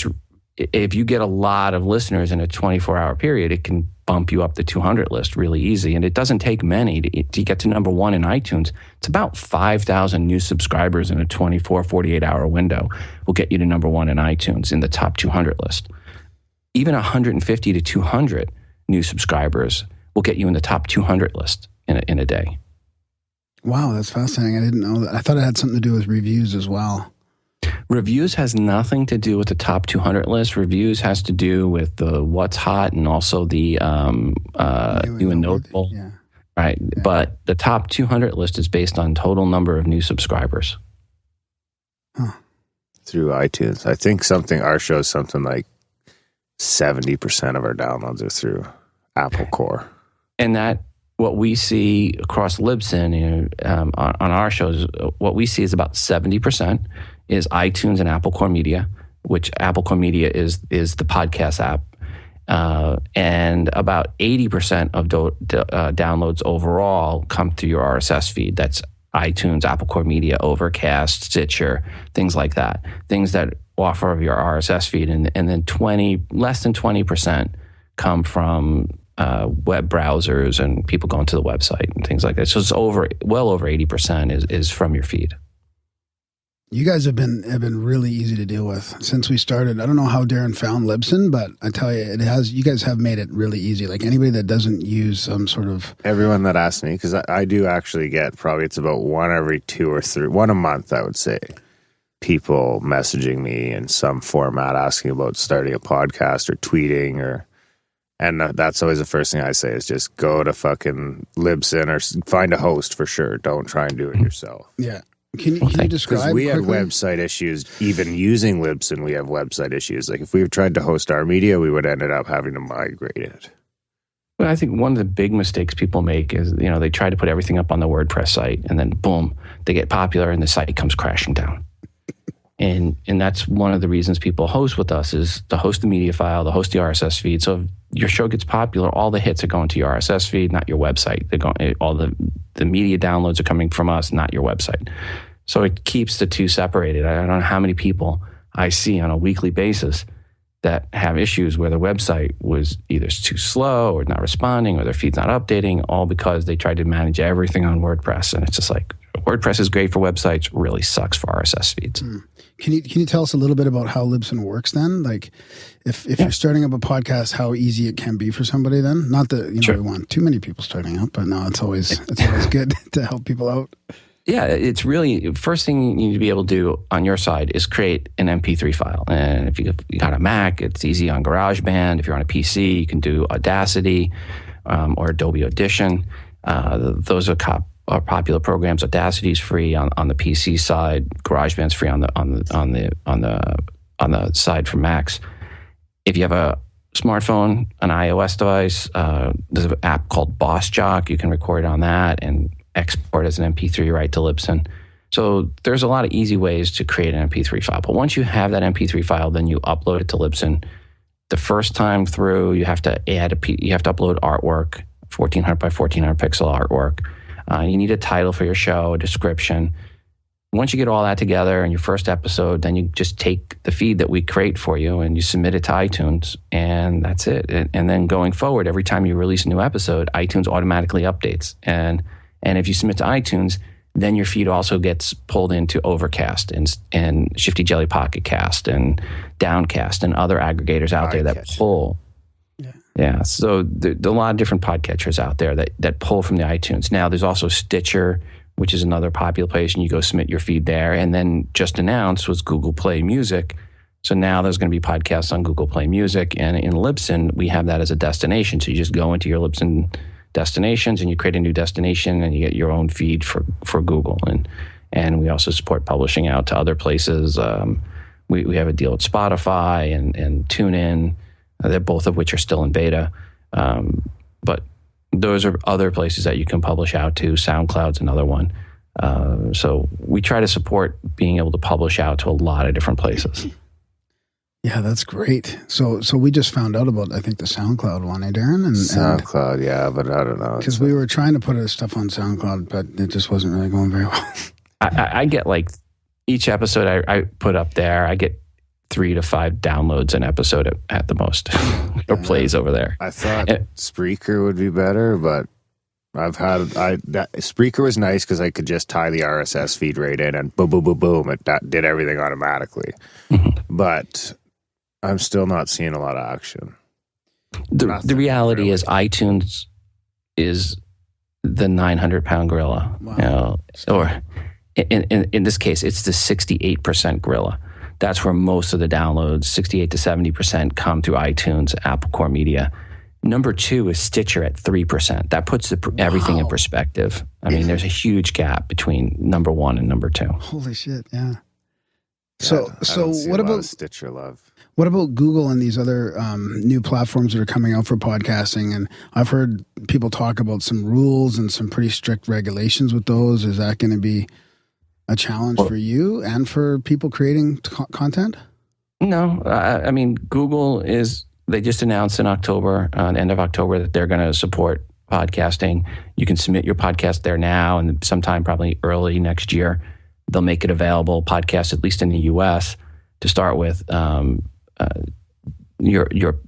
if you get a lot of listeners in a 24-hour period, it can bump you up the 200 list really easy. And it doesn't take many to get to number one in iTunes. It's about 5,000 new subscribers in a 48-hour window will get you to number one in iTunes in the top 200 list. Even 150 to 200 new subscribers will get you in the top 200 list in a day. Wow, that's fascinating. I didn't know that. I thought it had something to do with reviews as well. Reviews has nothing to do with the top 200 list. Reviews has to do with the what's hot and also the new and notable. Yeah. Right. Yeah. But the top 200 list is based on total number of new subscribers. Huh. Through iTunes. I think our show is something like 70% of our downloads are through Apple Core. And that what we see across Libsyn on our shows, what we see is about 70% is iTunes and Apple Core Media, which Apple Core Media is the podcast app. And about 80% of downloads overall come through your RSS feed. That's iTunes, Apple Core Media, Overcast, Stitcher, things like that. Things that offer your RSS feed. And then less than 20% come from web browsers and people going to the website and things like that. So it's well over 80% is from your feed. You guys have been really easy to deal with since we started. I don't know how Darren found Libsyn, but I tell you, you guys have made it really easy. Like anybody that doesn't use some sort of... Everyone that asks me, because I do actually get it's about one every 2 or 3, one a month, I would say. People messaging me in some format asking about starting a podcast or tweeting or And that's always the first thing I say is just go to fucking Libsyn or find a host for sure. Don't try and do it yourself. Yeah. Can you describe? Because we had quickly? website issues. Even using Libsyn, we have website issues. Like if we tried to host our media, we would ended up having to migrate it. Well, I think one of the big mistakes people make is, they try to put everything up on the WordPress site and then boom, they get popular and the site comes crashing down. And that's one of the reasons people host with us is to host the media file, to host the RSS feed. So if your show gets popular, all the hits are going to your RSS feed, not your website. They're going, all the media downloads are coming from us, not your website. So it keeps the two separated. I don't know how many people I see on a weekly basis that have issues where the website was either too slow or not responding or their feed's not updating, all because they tried to manage everything on WordPress. And it's just like, WordPress is great for websites, really sucks for RSS feeds. Can you tell us a little bit about how Libsyn works then? Like if you're starting up a podcast, how easy it can be for somebody then? Not that, Sure. we want too many people starting up, but no, it's always good to help people out. Yeah, it's really, first thing you need to be able to do on your side is create an MP3 file. And if you got a Mac, it's easy on GarageBand. If you're on a PC, you can do Audacity or Adobe Audition. Those are popular programs. Audacity is free on the PC side. GarageBand's free on the side for Macs. If you have a smartphone, an iOS device, there's an app called Boss Jock. You can record on that and export as an MP3 right to Libsyn. So there's a lot of easy ways to create an MP3 file. But once you have that MP3 file, then you upload it to Libsyn. The first time through, you have to upload artwork, 1400 by 1400 pixel artwork. You need a title for your show, a description. Once you get all that together in your first episode, then you just take the feed that we create for you and you submit it to iTunes, and that's it. And then going forward, every time you release a new episode, iTunes automatically updates. And if you submit to iTunes, then your feed also gets pulled into Overcast and Shifty Jelly Pocket Cast and Downcast and other aggregators out there that pull. Yeah, so there's a lot of different podcatchers out there that pull from the iTunes. Now, there's also Stitcher, which is another popular place, and you go submit your feed there. And then just announced was Google Play Music. So now there's going to be podcasts on Google Play Music. And in Libsyn, we have that as a destination. So you just go into your Libsyn destinations and you create a new destination and you get your own feed for Google. And we also support publishing out to other places. We have a deal with Spotify and TuneIn. They're both of which are still in beta. But those are other places that you can publish out to. SoundCloud's another one. So we try to support being able to publish out to a lot of different places. Yeah, that's great. So we just found out about, I think, the SoundCloud one, Darren? SoundCloud, yeah, but I don't know. Because we were trying to put our stuff on SoundCloud, but it just wasn't really going very well. I get like each episode I put up there, I get 3 to 5 downloads an episode at the most, or plays over there. I thought Spreaker would be better, but Spreaker was nice because I could just tie the RSS feed right in and boom, boom, boom, boom. It did everything automatically. Mm-hmm. But I'm still not seeing a lot of action. The reality is iTunes is the 900-pound gorilla. Wow. Or in this case, it's the 68% gorilla. That's where most of the downloads, 68 to 70%, come through iTunes, Apple Core Media. Number 2 is Stitcher at 3%. That puts everything in perspective. I mean, there's a huge gap between number 1 and number 2. Holy shit, yeah. So what about Stitcher love? What about Google and these other new platforms that are coming out for podcasting? And I've heard people talk about some rules and some pretty strict regulations with those. Is that going to be a challenge for you and for people creating content? No. I mean, Google they just announced in October, end of October, that they're going to support podcasting. You can submit your podcast there now, and sometime probably early next year, they'll make it available, podcast, at least in the U.S., to start with, the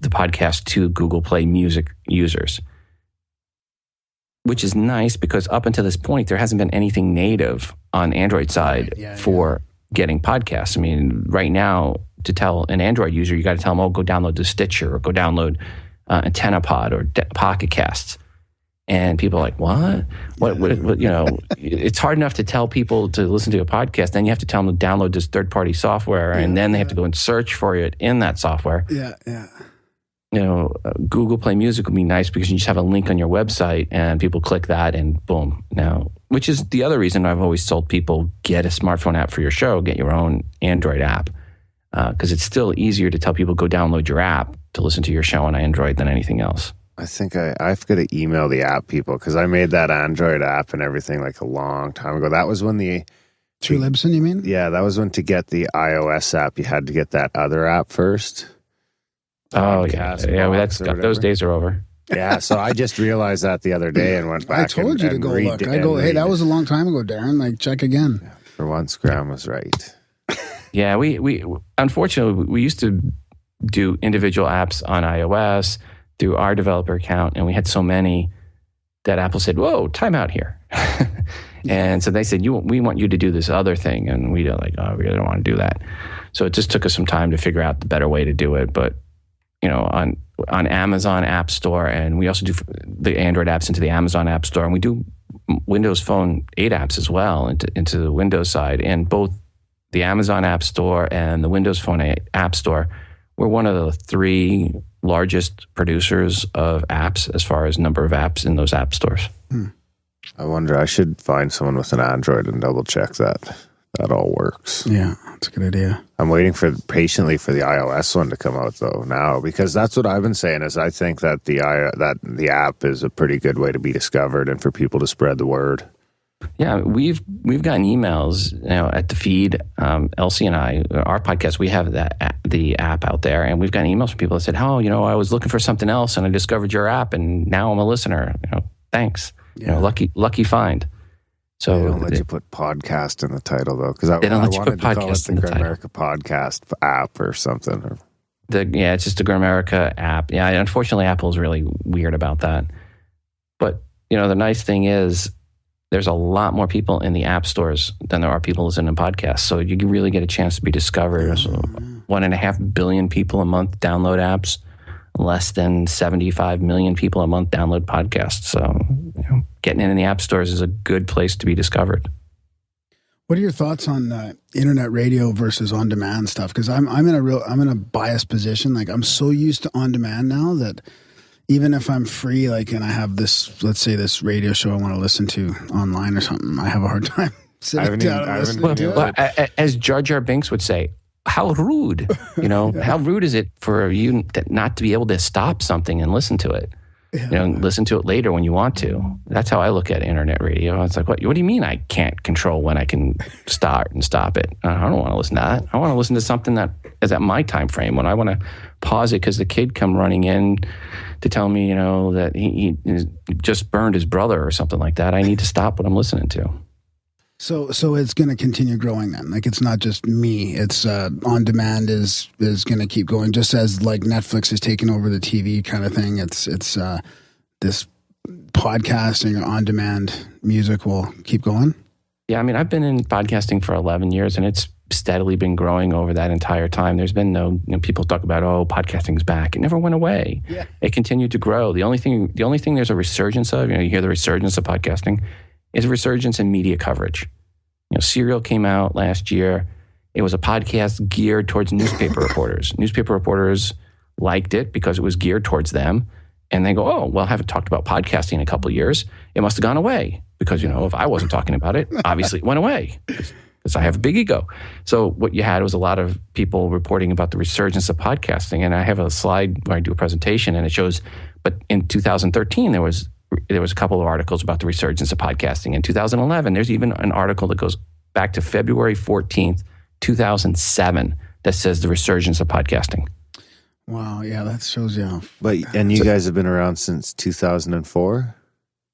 podcast to Google Play Music users, which is nice because up until this point, there hasn't been anything native on Android side for getting podcasts. I mean, right now, to tell an Android user, you got to tell them, go download the Stitcher or go download AntennaPod or Pocket Casts. And people are like, what? What? You know, it's hard enough to tell people to listen to a podcast. Then you have to tell them to download this third-party software, and then they have to go and search for it in that software. Yeah. Google Play Music would be nice because you just have a link on your website and people click that and boom. Now, which is the other reason I've always told people, get a smartphone app for your show, get your own Android app. Because it's still easier to tell people go download your app to listen to your show on Android than anything else. I think I've got to email the app people because I made that Android app and everything like a long time ago. That was when through Libsyn, you mean? Yeah, that was when to get the iOS app, you had to get that other app first. Oh, yeah. Those days are over. Yeah, so I just realized that the other day and went back. I told you to go look. I go, hey, that was a long time ago, Darren. Like, check again. Yeah, for once, Graham was right. Yeah, we unfortunately, we used to do individual apps on iOS through our developer account, and we had so many that Apple said, whoa, time out here. And so they said, we want you to do this other thing. And we were like, oh, we really don't want to do that. So it just took us some time to figure out the better way to do it. But on Amazon App Store, and we also do the Android apps into the Amazon App Store, and we do Windows Phone 8 apps as well into the Windows side. And both the Amazon App Store and the Windows Phone 8 App Store, we're one of the 3 largest producers of apps as far as number of apps in those app stores. I wonder, I should find someone with an Android and double check that all works. Yeah, that's a good idea. I'm waiting patiently for the iOS one to come out though now, because that's what I've been saying is I think that the app is a pretty good way to be discovered and for people to spread the word. Yeah, we've gotten emails, at the feed. Elsie and I, our podcast, we have the app out there, and we've gotten emails from people that said, "Oh, I was looking for something else, and I discovered your app, and now I'm a listener. Thanks. Yeah. Lucky find." So they don't let you put podcast in the title though, because I wanted to call it podcast the Grimerica podcast app or something. It's just the Grimerica app. Yeah, unfortunately, Apple's really weird about that. But the nice thing is, there's a lot more people in the app stores than there are people listening to podcasts. So you can really get a chance to be discovered. So 1.5 billion people a month download apps. Less than 75 million people a month download podcasts. So getting in the app stores is a good place to be discovered. What are your thoughts on internet radio versus on-demand stuff? Because I'm in a biased position. Like, I'm so used to on-demand now that even if I'm free, like, and I have this, let's say this radio show I want to listen to online or something, I have a hard time sitting down and listening to it. As Jar Jar Binks would say, how rude, how rude is it for you not to be able to stop something and listen to it? Listen to it later when you want to. That's how I look at internet radio. It's like, what do you mean I can't control when I can start and stop it? I don't want to listen to that. I want to listen to something that is at my time frame when I want to pause it because the kid come running in to tell me, that he just burned his brother or something like that. I need to stop what I'm listening to. So it's going to continue growing then. Like, it's not just me. It's on demand is going to keep going, just as like Netflix is taking over the TV kind of thing. It's this podcasting or on demand music will keep going. Yeah, I mean, I've been in podcasting for 11 years, and it's steadily been growing over that entire time. There's been no, people talk about, podcasting's back. It never went away. Yeah. It continued to grow. The only thing there's a resurgence of, you hear the resurgence of podcasting, is a resurgence in media coverage. Serial came out last year. It was a podcast geared towards newspaper reporters. Newspaper reporters liked it because it was geared towards them. And they go, oh, well, I haven't talked about podcasting in a couple of years. It must have gone away because, if I wasn't talking about it, obviously it went away because I have a big ego. So what you had was a lot of people reporting about the resurgence of podcasting. And I have a slide where I do a presentation and it shows, but in 2013, there was a couple of articles about the resurgence of podcasting. In 2011, there's even an article that goes back to February 14th, 2007, that says the resurgence of podcasting. Wow, yeah, that shows you. And you guys have been around since 2004?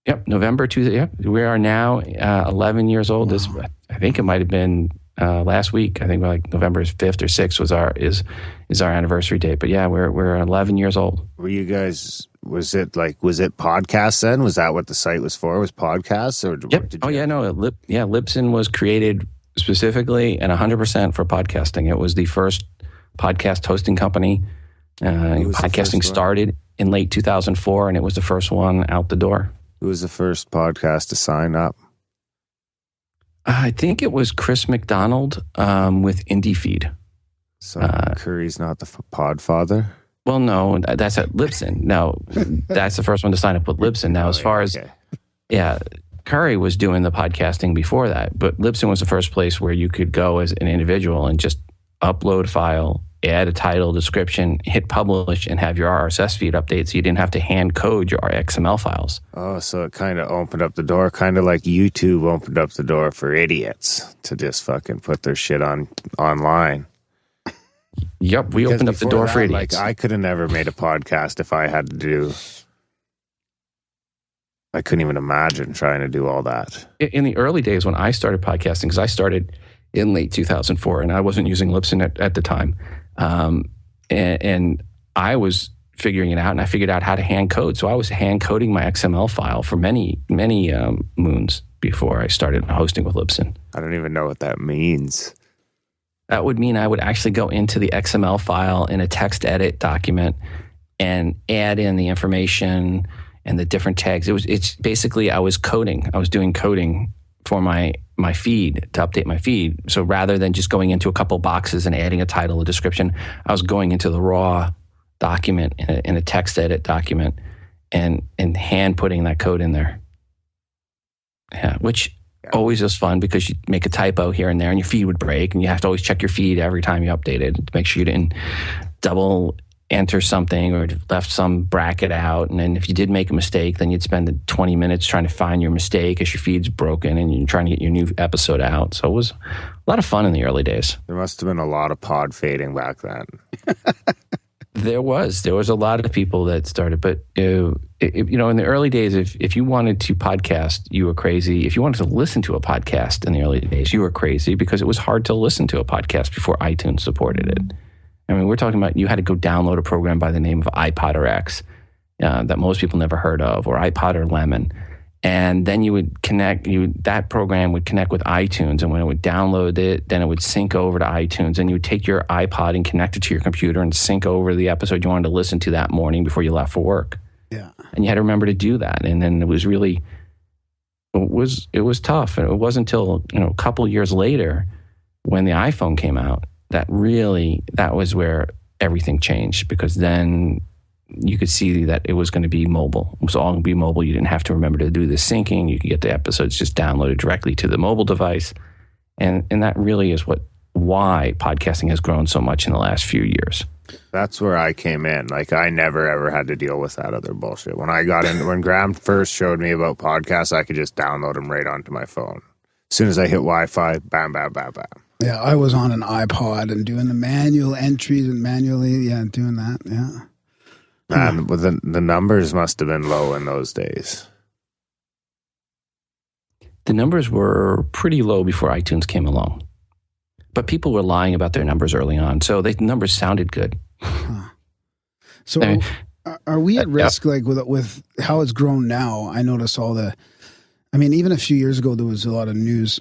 Yep, November 2. Yep, we are now 11 years old. Wow. I think it might have been last week. I think like November 5th or 6th is our anniversary date. But yeah, we're 11 years old. Were you guys? Was it podcasts then? Was that what the site was for? Was podcasts or? Yep. Libsyn was created specifically and 100% for podcasting. It was the first podcast hosting company. Podcasting started in late 2004, and it was the first one out the door. Who was the first podcast to sign up? I think it was Chris McDonald with IndieFeed. So Curry's not the podfather? Well, no, that's at Libsyn. No, that's the first one to sign up with Libsyn. Now, as far as, Curry was doing the podcasting before that, but Libsyn was the first place where you could go as an individual and just upload a file, add a title, description, hit publish, and have your RSS feed update so you didn't have to hand code your XML files. Oh, so it kind of opened up the door, kind of like YouTube opened up the door for idiots to just fucking put their shit online. Yep, we opened up the door for idiots. Like, I could have never made a podcast if I had to do... I couldn't even imagine trying to do all that. In the early days when I started podcasting, because I started in late 2004 and I wasn't using Libsyn at the time, and I was figuring it out, and I figured out how to hand code. So I was hand coding my XML file for many moons before I started hosting with Libsyn. I don't even know what that means. That would mean I would actually go into the XML file in a text edit document and add in the information and the different tags. It's basically I was coding. I was doing coding for my feed to update my feed. So rather than just going into a couple boxes and adding a title, a description, I was going into the raw document in a text edit document and hand putting that code in there. Yeah, which always is fun because you make a typo here and there and your feed would break and you have to always check your feed every time you update it to make sure you didn't double enter something or left some bracket out. And then if you did make a mistake, then you'd spend 20 minutes trying to find your mistake as your feed's broken and you're trying to get your new episode out. So it was a lot of fun in the early days. There must have been a lot of pod fading back then. There was a lot of people that started, but in the early days, if you wanted to podcast, you were crazy. If you wanted to listen to a podcast in the early days, you were crazy because it was hard to listen to a podcast before iTunes supported it. I mean, we're talking about you had to go download a program by the name of iPod or X that most people never heard of, or iPod or Lemon. And then you would that program would connect with iTunes. And when it would download it, then it would sync over to iTunes. And you would take your iPod and connect it to your computer and sync over the episode you wanted to listen to that morning before you left for work. Yeah. And you had to remember to do that. And then it was tough. And it wasn't until, a couple years later when the iPhone came out that was where everything changed, because then you could see that it was going to be mobile. It was all going to be mobile. You didn't have to remember to do the syncing. You could get the episodes just downloaded directly to the mobile device. And that really is why podcasting has grown so much in the last few years. That's where I came in. Like, I never ever had to deal with that other bullshit. When I got in, when Graham first showed me about podcasts, I could just download them right onto my phone. As soon as I hit Wi-Fi, bam, bam, bam, bam. Yeah, I was on an iPod and doing the manual entries and manually, doing that, yeah. And the numbers must have been low in those days. The numbers were pretty low before iTunes came along. But people were lying about their numbers early on, so the numbers sounded good. Huh. So are we at risk, like with how it's grown now? I notice even a few years ago, there was a lot of news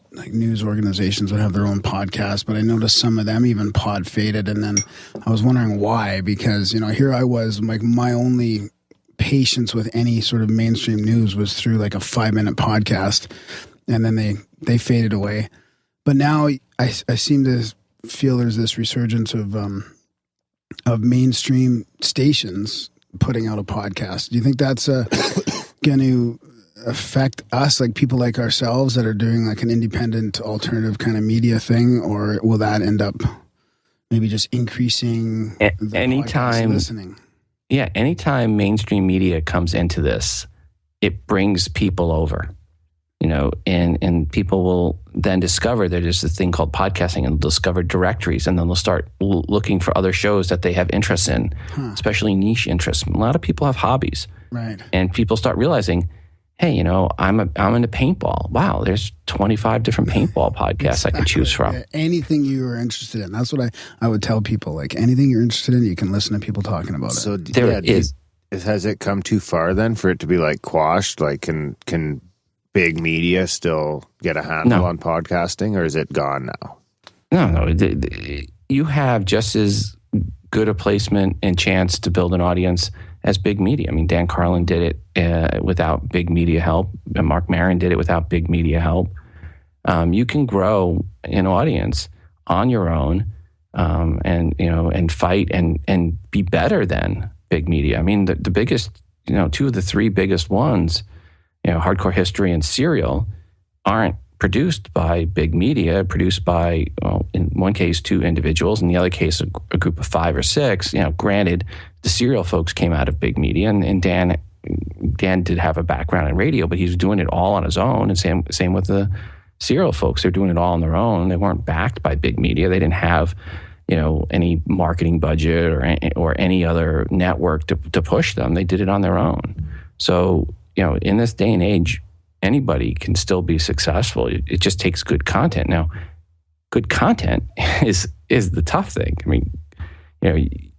organizations would have their own podcast, but I noticed some of them even pod faded. And then I was wondering why, because, here I was, like, my only patience with any sort of mainstream news was through like a 5-minute podcast, and then they faded away. But now I seem to feel there's this resurgence of mainstream stations putting out a podcast. Do you think that's going to affect us, like people like ourselves that are doing like an independent alternative kind of media thing, or will that end up maybe just increasing the anytime listening? Yeah, anytime mainstream media comes into this, it brings people over, and people will then discover there's this thing called podcasting, and they'll discover directories, and then they'll start looking for other shows that they have interest in, especially niche interests. A lot of people have hobbies, right? And people start realizing, hey, I'm into paintball. Wow, there's 25 different paintball podcasts I can choose from. Yeah, anything you are interested in. That's what I would tell people. Like, anything you're interested in, you can listen to people talking about it. So has it come too far then for it to be like quashed? Like, can big media still get a handle on podcasting, or is it gone now? No. You have just as good a placement and chance to build an audience as big media. I mean, Dan Carlin did it without big media help. And Mark Maron did it without big media help. You can grow an audience on your own and fight and be better than big media. I mean, the biggest, two of the three biggest ones, Hardcore History and Serial, aren't produced by big media, produced by, in one case, 2 individuals, in the other case, a group of 5 or 6. Granted, the Serial folks came out of big media, and Dan did have a background in radio, but he was doing it all on his own, and same with the Serial folks. They're doing it all on their own. They weren't backed by big media. They didn't have, any marketing budget or any other network to push them. They did it on their own. So, in this day and age, anybody can still be successful. It just takes good content. Now, good content is the tough thing. I mean,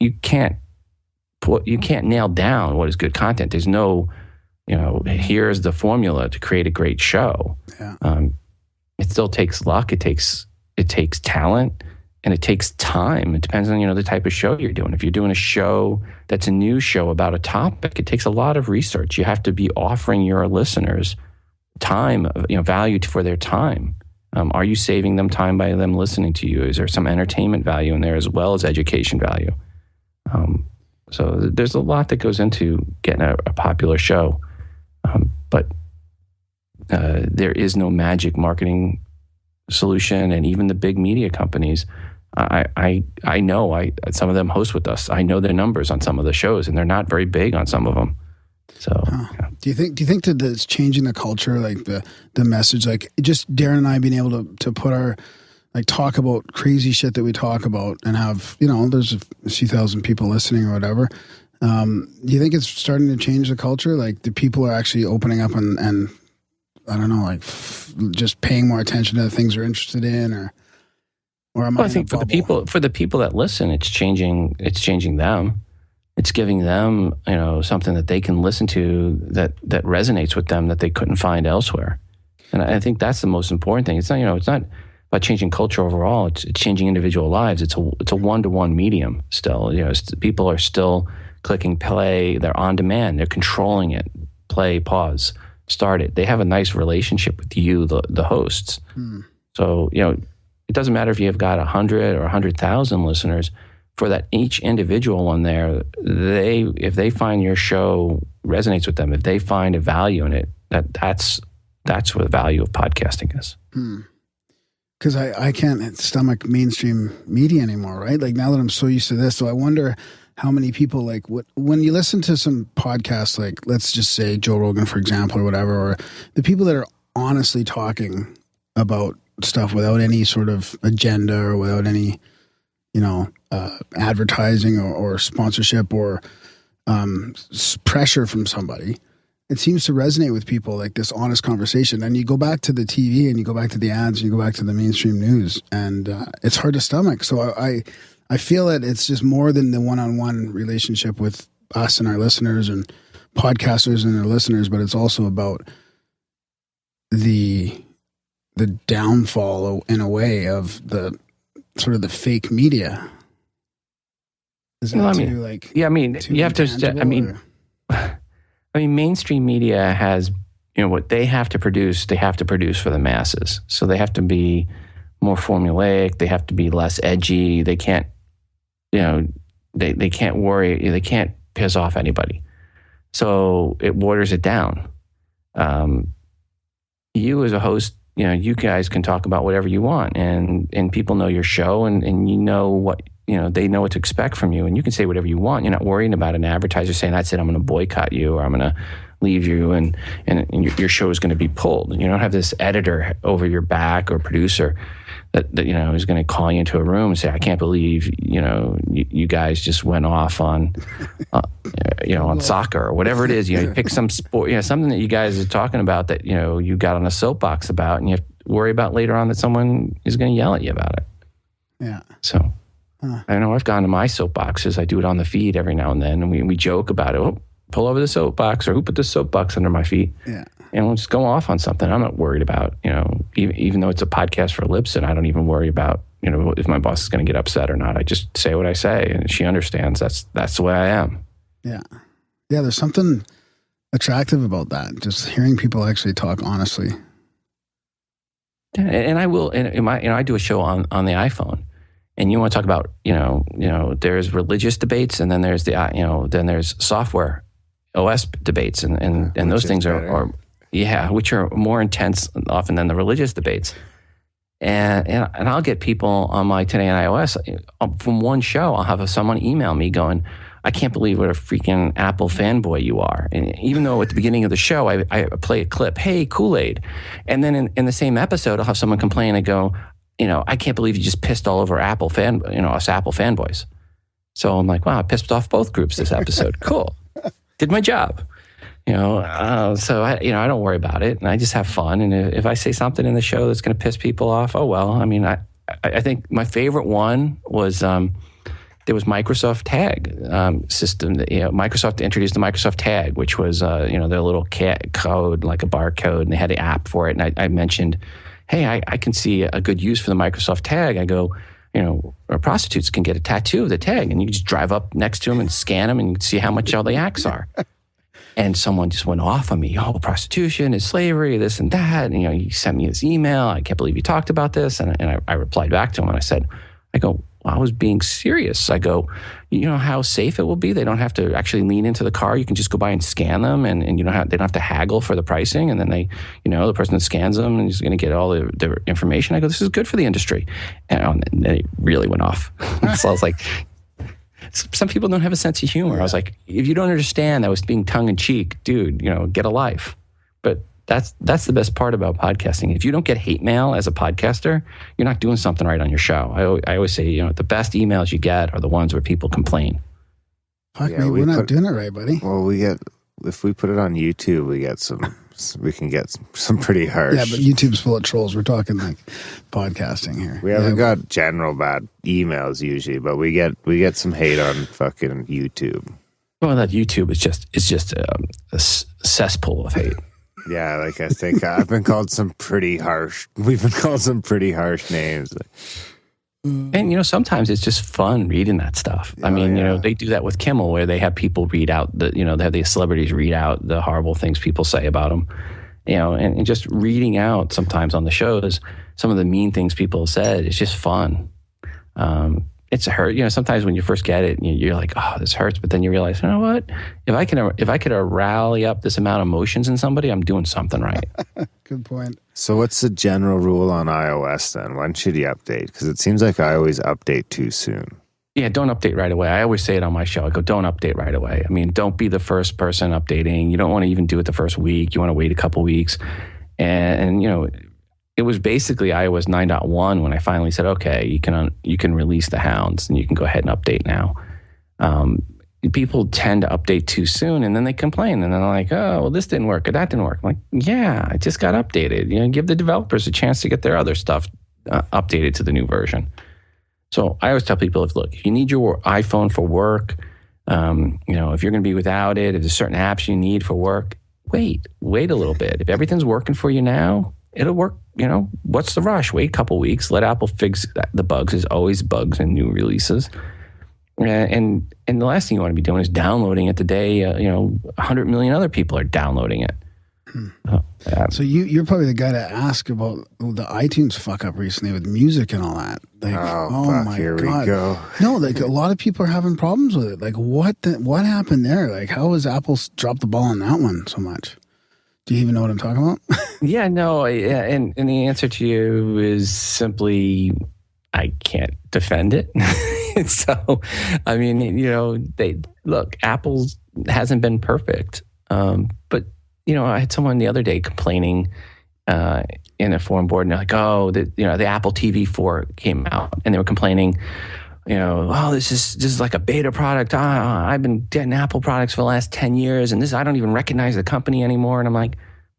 you can't nail down what is good content. There's no, here's the formula to create a great show. Yeah. It still takes luck. It takes talent, and it takes time. It depends on, the type of show you're doing. If you're doing a show that's a news show about a topic, it takes a lot of research. You have to be offering your listeners time, value for their time. Are you saving them time by them listening to you? Is there some entertainment value in there as well as education value? So there's a lot that goes into getting a popular show. But there is no magic marketing solution, and even the big media companies, I know some of them host with us. I know their numbers on some of the shows, and they're not very big on some of them. So, yeah. Do you think that it's changing the culture, like the message, like just Darren and I being able to put our, like, talk about crazy shit that we talk about and have, there's a few thousand people listening or whatever. Do you think it's starting to change the culture? Like, the people are actually opening up and I don't know, like just paying more attention to the things they're interested in, or am I think for the people that listen, it's changing them. It's giving them, something that they can listen to that resonates with them that they couldn't find elsewhere. And I think that's the most important thing. It's not, it's not about changing culture overall. It's changing individual lives. It's a one-to-one medium still. People are still clicking play. They're on demand. They're controlling it. Play, pause, start it. They have a nice relationship with you, the hosts. So, it doesn't matter if you've got 100 or 100,000 listeners. For that each individual one there, if they find your show resonates with them, if they find a value in it, that's what the value of podcasting is. Because I can't stomach mainstream media anymore, right? Like, now that I'm so used to this, so I wonder how many people, like, when you listen to some podcasts, like, let's just say Joe Rogan, for example, or whatever, or the people that are honestly talking about stuff without any sort of agenda or without any, advertising or sponsorship or pressure from somebody, it seems to resonate with people, like this honest conversation. And you go back to the TV and you go back to the ads and you go back to the mainstream news, and it's hard to stomach. So I feel that it's just more than the one-on-one relationship with us and our listeners and podcasters and their listeners, but it's also about the downfall, in a way, of the sort of the fake media. Is that you have to. I mean, mainstream media has, what they have to produce. They have to produce for the masses, so they have to be more formulaic. They have to be less edgy. They can't, they can't worry. They can't piss off anybody. So it waters it down. You as a host, you guys can talk about whatever you want, and people know your show, and what, they know what to expect from you, and you can say whatever you want. You're not worrying about an advertiser saying, that's it, I'm going to boycott you, or I'm going to leave you, and your show is going to be pulled. You don't have this editor over your back or producer that is going to call you into a room and say, I can't believe, you guys just went off on, on soccer or whatever it is. You pick some sport, something that you guys are talking about that, you got on a soapbox about, and you have to worry about later on that someone is going to yell at you about it. Yeah. So I know I've gone to my soapboxes. I do it on the feed every now and then, and we joke about it. Oh, pull over the soapbox, or who put the soapbox under my feet? Yeah. And we'll just go off on something. I'm not worried about, even though it's a podcast for Libsyn, I don't even worry about, if my boss is going to get upset or not. I just say what I say, and she understands that's the way I am. Yeah. Yeah, there's something attractive about that, just hearing people actually talk honestly. And I will, I do a show on the iPhone, And you want to talk about, there's religious debates, and then there's then there's software OS debates, and those things are which are more intense often than the religious debates. And I'll get people on my Today on iOS from one show. I'll have someone email me going, I can't believe what a freaking Apple fanboy you are. And even though at the beginning of the show, I play a clip, hey, Kool-Aid. And then in the same episode, I'll have someone complain and go, I can't believe you just pissed all over us Apple fanboys. So I'm like, wow, I pissed off both groups this episode. Cool. Did my job. So I don't worry about it, and I just have fun. And if I say something in the show that's going to piss people off, oh well. I mean, I think my favorite one was there was Microsoft Tag system. Microsoft introduced the Microsoft Tag, which was their little code, like a barcode, and they had an app for it. And I mentioned, hey, I can see a good use for the Microsoft Tag. I go, prostitutes can get a tattoo of the tag, and you just drive up next to them and scan them, and you can see how much all the acts are. And someone just went off on me. Oh, prostitution is slavery, this and that. And, he sent me this email. I can't believe you talked about this. And I replied back to him, and I go, I was being serious. I go, you know how safe it will be? They don't have to actually lean into the car. You can just go by and scan them, and they don't have to haggle for the pricing. And then the person that scans them is going to get all the information. I go, this is good for the industry. And then it really went off. So I was like, some people don't have a sense of humor. I was like, if you don't understand that was being tongue in cheek, dude, get a life. But that's the best part about podcasting. If you don't get hate mail as a podcaster, you're not doing something right on your show. I always say, the best emails you get are the ones where people complain. Fuck me, we're not doing it right, buddy. Well, if we put it on YouTube, we can get some pretty harsh. Yeah, but YouTube's full of trolls. We're talking like podcasting here. We haven't got general bad emails usually, but we get some hate on fucking YouTube. Well, that YouTube is just a cesspool of hate. Yeah, like I think I've been called some pretty harsh. We've been called some pretty harsh names. And sometimes it's just fun reading that stuff. I mean, they do that with Kimmel, where they have people read out they have the celebrities read out the horrible things people say about them. And just reading out sometimes on the shows some of the mean things people said. It's just fun. It's a hurt. Sometimes when you first get it, you're like, oh, this hurts. But then you realize, you know what? If I could rally up this amount of emotions in somebody, I'm doing something right. Good point. So what's the general rule on iOS then? When should you update? Because it seems like I always update too soon. Yeah, don't update right away. I always say it on my show. I go, don't update right away. I mean, don't be the first person updating. You don't want to even do it the first week. You want to wait a couple weeks. And it was basically iOS 9.1 when I finally said, okay, you can release the hounds and you can go ahead and update now. People tend to update too soon, and then they complain, and then they're like, oh, well, this didn't work or that didn't work. I'm like, yeah, it just got updated. Give the developers a chance to get their other stuff updated to the new version. So I always tell people, if you need your iPhone for work, if you're going to be without it, if there's certain apps you need for work, wait a little bit. If everything's working for you now, it'll work. What's the rush? Wait a couple weeks. Let Apple fix the bugs. There's always bugs in new releases. And the last thing you want to be doing is downloading it the day 100 million other people are downloading it. So you're probably the guy to ask about the iTunes fuck up recently with music and all that. Like, oh my here God. We go. No, like a lot of people are having problems with it. Like what happened there? Like how has Apple dropped the ball on that one so much? Do you even know what I'm talking about? Yeah, no. And the answer to you is simply, I can't defend it. So, I mean, Apple hasn't been perfect. But, I had someone the other day complaining in a forum board, and they're like, oh, the Apple TV 4 came out, and they were complaining, oh, this is like a beta product. I've been getting Apple products for the last 10 years, and I don't even recognize the company anymore. And I'm like,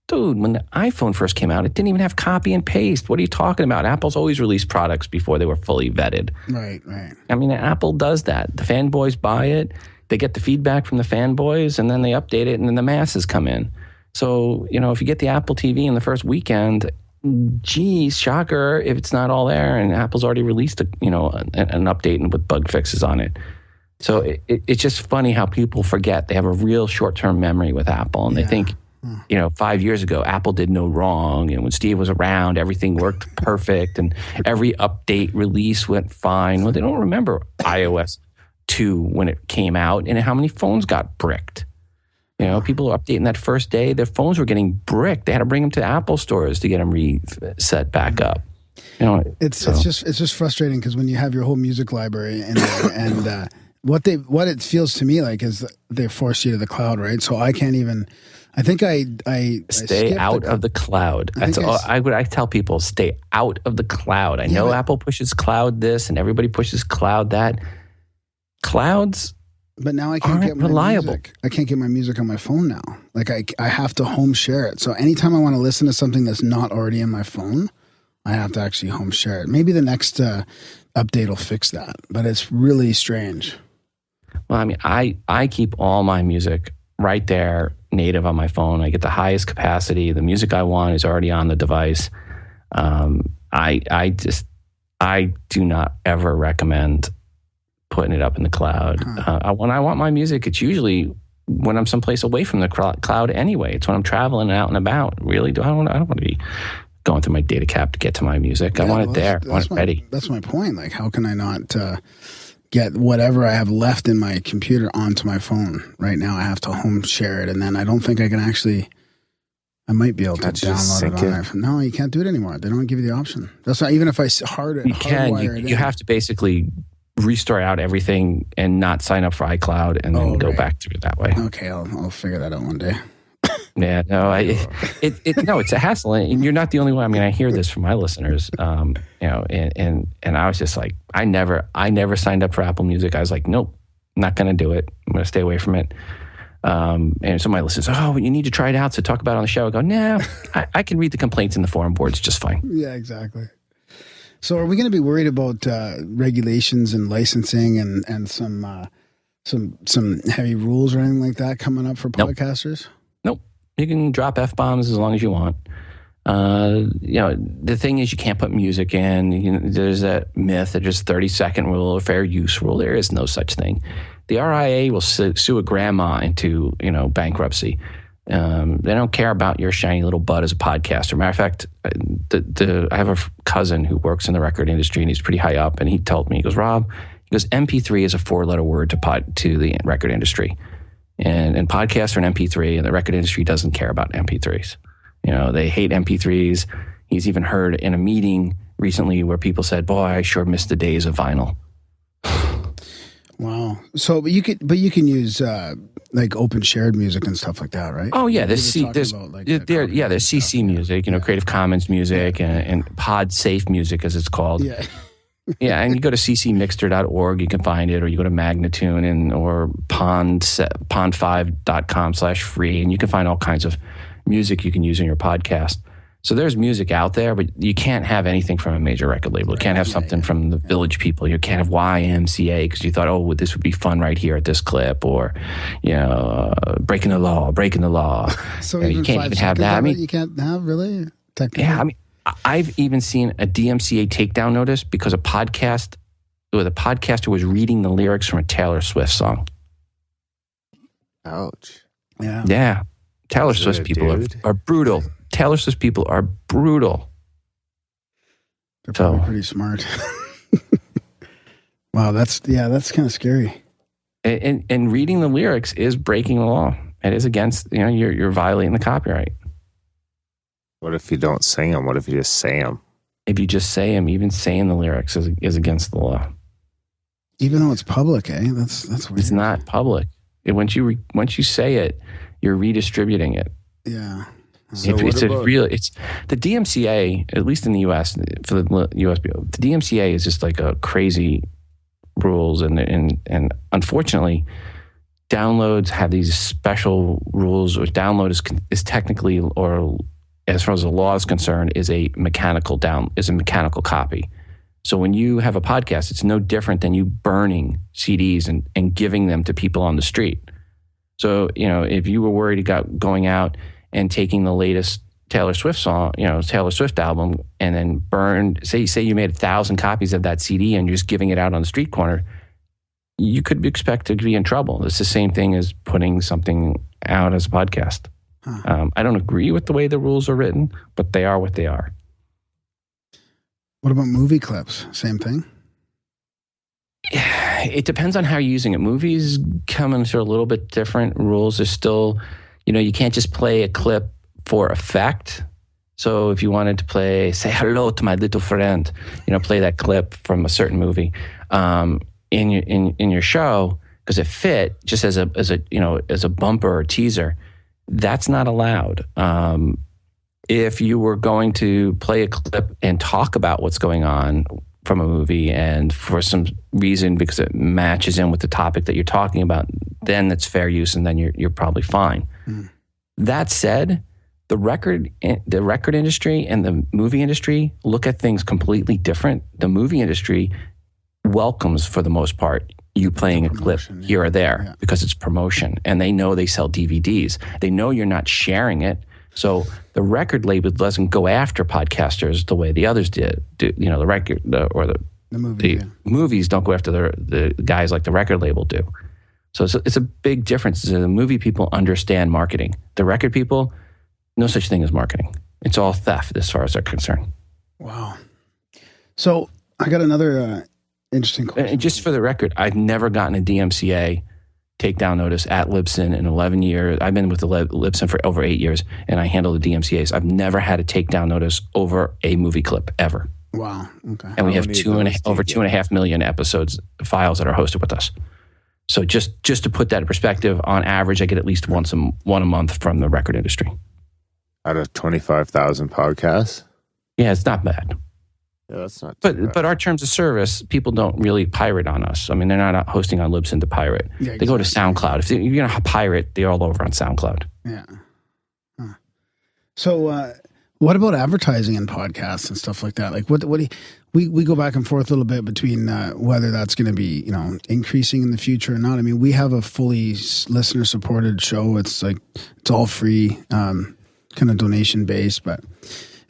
dude, when the iPhone first came out, it didn't even have copy and paste. What are you talking about? Apple's always released products before they were fully vetted. Right. I mean, Apple does that. The fanboys buy it. They get the feedback from the fanboys, and then they update it, and then the masses come in. So, if you get the Apple TV in the first weekend, geez, shocker if it's not all there, and Apple's already released an update with bug fixes on it. So it's just funny how people forget. They have a real short-term memory with Apple, and they think 5 years ago, Apple did no wrong. And when Steve was around, everything worked perfect and every update release went fine. Well, they don't remember iOS 2 when it came out and how many phones got bricked. People were updating that first day. Their phones were getting bricked. They had to bring them to Apple stores to get them reset back up. It's just frustrating because when you have your whole music library in there and what it feels to me like is they force you to the cloud, right? So I can't even. I think I stay out of the cloud. That's all I tell people. Stay out of the cloud. I know Apple pushes cloud this and everybody pushes cloud that. Clouds. But now I can't get my music. I can't get my music on my phone now. Like I have to home share it. So anytime I want to listen to something that's not already in my phone, I have to actually home share it. Maybe the next update will fix that. But it's really strange. Well, I mean, I keep all my music right there, native on my phone. I get the highest capacity. The music I want is already on the device. I do not ever recommend putting it up in the cloud. When I want my music, it's usually when I'm someplace away from the cloud anyway. It's when I'm traveling and out and about. Really, I don't want to be going through my data cap to get to my music. I want it there. I want it ready. That's my point. Like, how can I not get whatever I have left in my computer onto my phone? Right now, I have to home share it, and then I don't think I can actually. I might be able to download it on there. No, you can't do it anymore. They don't give you the option. That's not even if I hardwire it. You have to basically restore out everything and not sign up for iCloud and then go back through it that way. Okay, I'll figure that out one day. Yeah, no, it's a hassle, and you're not the only one. I mean, I hear this from my listeners, and I was just like, I never signed up for Apple Music. I was like, nope, not going to do it. I'm going to stay away from it. And some of my listeners, you need to try it out, so talk about it on the show. I go, nah, I can read the complaints in the forum boards just fine. Yeah, exactly. So are we going to be worried about regulations and licensing and some heavy rules or anything like that coming up for podcasters? Nope. You can drop F-bombs as long as you want. The thing is you can't put music in. There's that myth that there's 30-second rule or fair use rule. There is no such thing. The RIA will sue a grandma into bankruptcy. They don't care about your shiny little butt as a podcaster. Matter of fact, I have a cousin who works in the record industry and he's pretty high up, and he told me, he goes, Rob, MP3 is a 4-letter word to the record industry. And podcasts are an MP3, and the record industry doesn't care about MP3s. They hate MP3s. He's even heard in a meeting recently where people said, boy, I sure miss the days of vinyl. Wow. So, but you can use like open shared music and stuff like that, right? Oh yeah, there's CC music, Creative Commons music and Pod Safe music, as it's called. Yeah. Yeah, and you go to ccmixter.org, you can find it, or you go to Magnatune or pond5.com/free, and you can find all kinds of music you can use in your podcast. So there's music out there, but you can't have anything from a major record label. You can't have something from the Village People. You can't have YMCA because you thought, this would be fun right here at this clip, or breaking the law. So you can't even have that. You can't have, really? Technically? Yeah, I've even seen a DMCA takedown notice because the podcaster was reading the lyrics from a Taylor Swift song. Ouch. Yeah. Yeah. Taylor Swift people are brutal. Taylor Swift people are brutal. They're probably pretty smart. Wow, that's kind of scary. And reading the lyrics is breaking the law. It is against, you're violating the copyright. What if you don't sing them? What if you just say them? If you just say them, even saying the lyrics is against the law. Even though it's public, That's weird. It's not public. Once you say it, you're redistributing it. Yeah. So it's the DMCA, at least in the U.S. for the U.S. people, the DMCA is just like a crazy rules, and unfortunately, downloads have these special rules. Or download is technically, or as far as the law is concerned, is a mechanical copy. So when you have a podcast, it's no different than you burning CDs and giving them to people on the street. So if you were worried about going out and taking the latest Taylor Swift song, Taylor Swift album, and then burned, say you made 1,000 copies of that CD and you're just giving it out on the street corner, you could be expected to be in trouble. It's the same thing as putting something out as a podcast. I don't agree with the way the rules are written, but they are what they are. What about movie clips? Same thing? It depends on how you're using it. Movies come into a little bit different rules. There's still, you can't just play a clip for effect. So if you wanted to say hello to my little friend, play that clip from a certain movie in your show, because it fit just as a bumper or teaser, that's not allowed. If you were going to play a clip and talk about what's going on from a movie, and for some reason because it matches in with the topic that you're talking about, then it's fair use, and then you're probably fine. That said, the record industry and the movie industry look at things completely different. The movie industry welcomes, for the most part, you playing a clip here or there because it's promotion, and they know they sell DVDs. They know you're not sharing it. So the record label doesn't go after podcasters the way the others the movies don't go after the guys like the record label do. So it's a big difference. The movie people understand marketing. The record people, no such thing as marketing. It's all theft as far as they're concerned. Wow. So I got another interesting question. And just for the record, I've never gotten a DMCA takedown notice at Libsyn in 11 years. I've been with the Libsyn for over 8 years, and I handle the DMCAs. I've never had a takedown notice over a movie clip ever. Wow. Okay. And we have over 2.5 million files that are hosted with us. So just to put that in perspective, on average, I get at least one a month from the record industry. Out of 25,000 podcasts? Yeah, it's not bad. Yeah, that's not But our terms of service, people don't really pirate on us. I mean, they're not hosting on Libsyn to pirate. Yeah, exactly. They go to SoundCloud. If you're going to pirate, they're all over on SoundCloud. Yeah. Huh. So what about advertising and podcasts and stuff like that? Like what do we go back and forth a little bit between whether that's going to be, increasing in the future or not. I mean, we have a fully listener supported show. It's like, it's all free, kind of donation based, but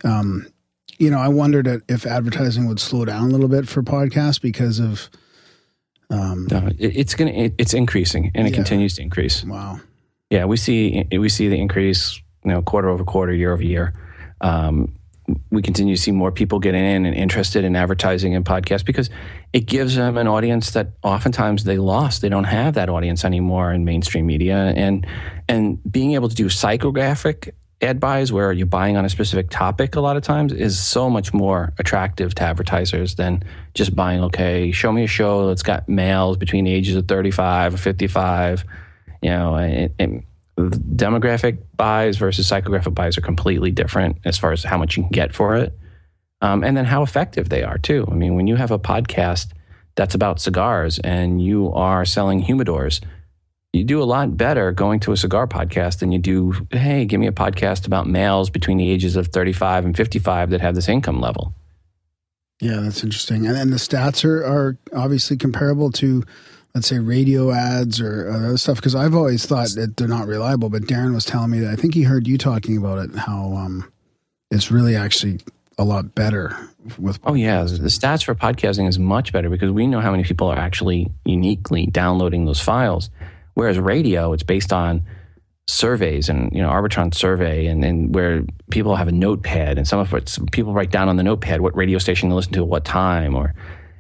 I wondered if advertising would slow down a little bit for podcasts because of. No, it's increasing, and it continues to increase. Wow. Yeah, we see the increase, quarter over quarter, year over year. We continue to see more people getting in and interested in advertising and podcasts because it gives them an audience that oftentimes they lost. They don't have that audience anymore in mainstream media, and being able to do psychographic ad buys where you're buying on a specific topic a lot of times is so much more attractive to advertisers than just buying, okay, show me a show that's got males between the ages of 35 or 55. Demographic buys versus psychographic buys are completely different as far as how much you can get for it. And then how effective they are too. I mean, when you have a podcast that's about cigars and you are selling humidors, you do a lot better going to a cigar podcast than you do, hey, give me a podcast about males between the ages of 35 and 55 that have this income level. Yeah, that's interesting. And then the stats are obviously comparable to, let's say, radio ads or other stuff, because I've always thought that they're not reliable. But Darren was telling me that I think he heard you talking about it, how it's really actually a lot better with. Oh yeah, the stats for podcasting is much better because we know how many people are actually uniquely downloading those files. Whereas radio, it's based on surveys and, Arbitron survey and where people have a notepad, and some of it's people write down on the notepad what radio station to listen to at what time,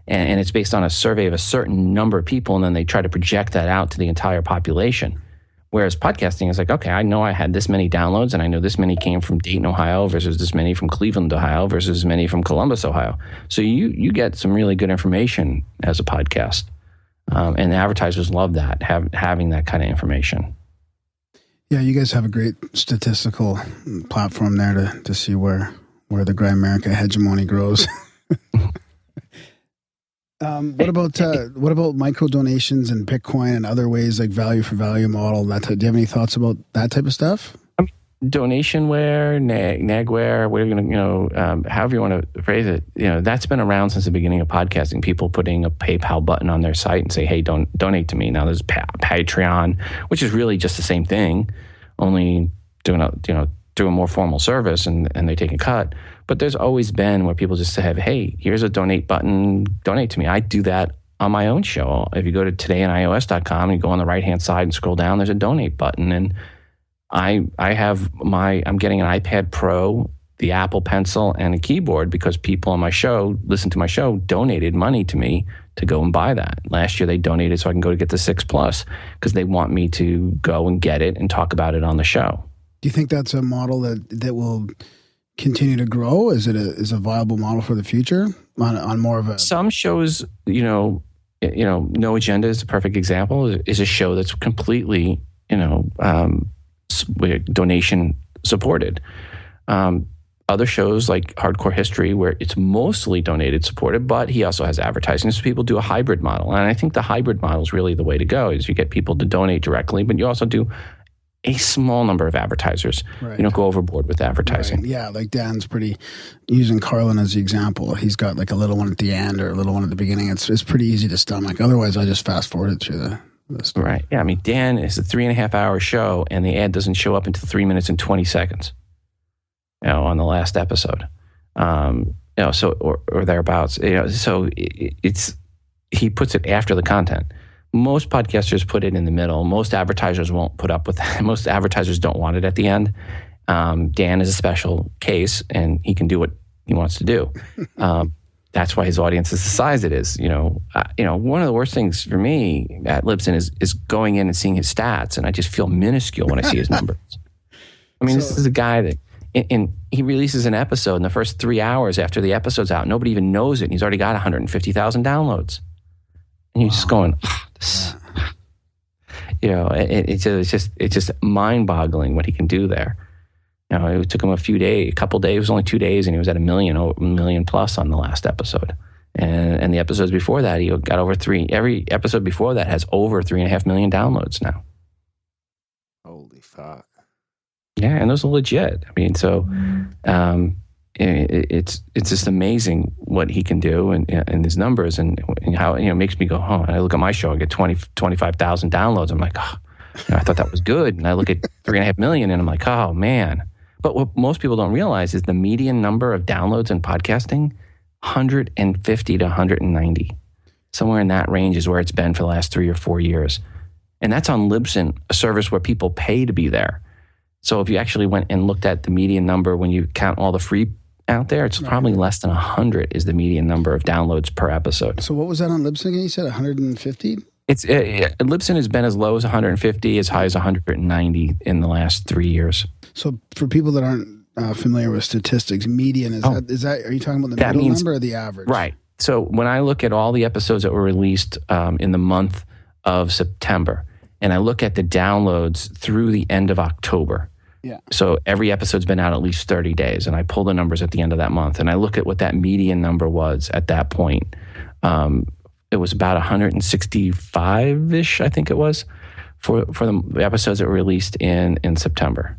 and it's based on a survey of a certain number of people, and then they try to project that out to the entire population. Whereas podcasting is like, okay, I know I had this many downloads, and I know this many came from Dayton, Ohio, versus this many from Cleveland, Ohio, versus this many from Columbus, Ohio. So you get some really good information as a podcast. And the advertisers love that, having that kind of information. Yeah, you guys have a great statistical platform there to see where the Grimerica hegemony grows. What about micro donations and Bitcoin and other ways like value for value model? Do you have any thoughts about that type of stuff? Donationware, nagware, whatever however you want to phrase it, that's been around since the beginning of podcasting. People putting a PayPal button on their site and say, "Hey, donate to me." Now there's Patreon, which is really just the same thing, only doing a more formal service, and they take a cut. But there's always been where people just say, "Hey, here's a donate button, donate to me." I do that on my own show. If you go to todayandios.com and you go on the right hand side and scroll down, there's a donate button, and I'm getting an iPad Pro, the Apple Pencil, and a keyboard because people on my show, listen to my show, donated money to me to go and buy that. Last year they donated so I can go to get the 6 Plus because they want me to go and get it and talk about it on the show. Do you think that's a model that will continue to grow? Is it a viable model for the future on more of a... Some shows, No Agenda is a perfect example, is a show that's completely, donation supported. Other shows like Hardcore History, where it's mostly donated supported, but he also has advertising. So people do a hybrid model. And I think the hybrid model is really the way to go, is you get people to donate directly, but you also do a small number of advertisers. Right. You don't go overboard with advertising. Right. Yeah, like Dan's using Carlin as the example. He's got like a little one at the end or a little one at the beginning. It's pretty easy to stomach. Otherwise, I just fast forward through the story. Right. Yeah, I mean, Dan is a 3.5 hour show, and the ad doesn't show up until 3 minutes and 20 seconds. On the last episode, so or thereabouts. So he puts it after the content. Most podcasters put it in the middle. Most advertisers won't put up with that. Most advertisers don't want it at the end. Dan is a special case, and he can do what he wants to do. That's why his audience is the size it is. One of the worst things for me at Libsyn is going in and seeing his stats, and I just feel minuscule when I see his numbers. I mean, this is a guy that. And he releases an episode in the first 3 hours after the episode's out. Nobody even knows it. And he's already got 150,000 downloads. And you're just going, it's just mind-boggling what he can do there. It took him a couple days, it was only 2 days, and he was at a million plus on the last episode. And the episodes before that, he got over 3. Every episode before that has over 3.5 million downloads now. Holy fuck. Yeah, and those are legit. I mean, so it's just amazing what he can do and his numbers and how it makes me go, oh, and I look at my show, I get 25,000 downloads. I'm like, oh, I thought that was good. And I look at 3.5 million and I'm like, oh man. But what most people don't realize is the median number of downloads in podcasting, 150 to 190. Somewhere in that range is where it's been for the last 3 or 4 years. And that's on Libsyn, a service where people pay to be there. So if you actually went and looked at the median number when you count all the free out there, it's probably less than 100 is the median number of downloads per episode. So what was that on Libsyn again? You said 150? Libsyn has been as low as 150, as high as 190 in the last 3 years. So for people that aren't familiar with statistics, median, is that are you talking about the middle number or the average? Right. So when I look at all the episodes that were released in the month of September, and I look at the downloads through the end of October, yeah. So every episode's been out at least 30 days, and I pull the numbers at the end of that month, and I look at what that median number was at that point. It was about 165-ish, I think it was, for the episodes that were released in September.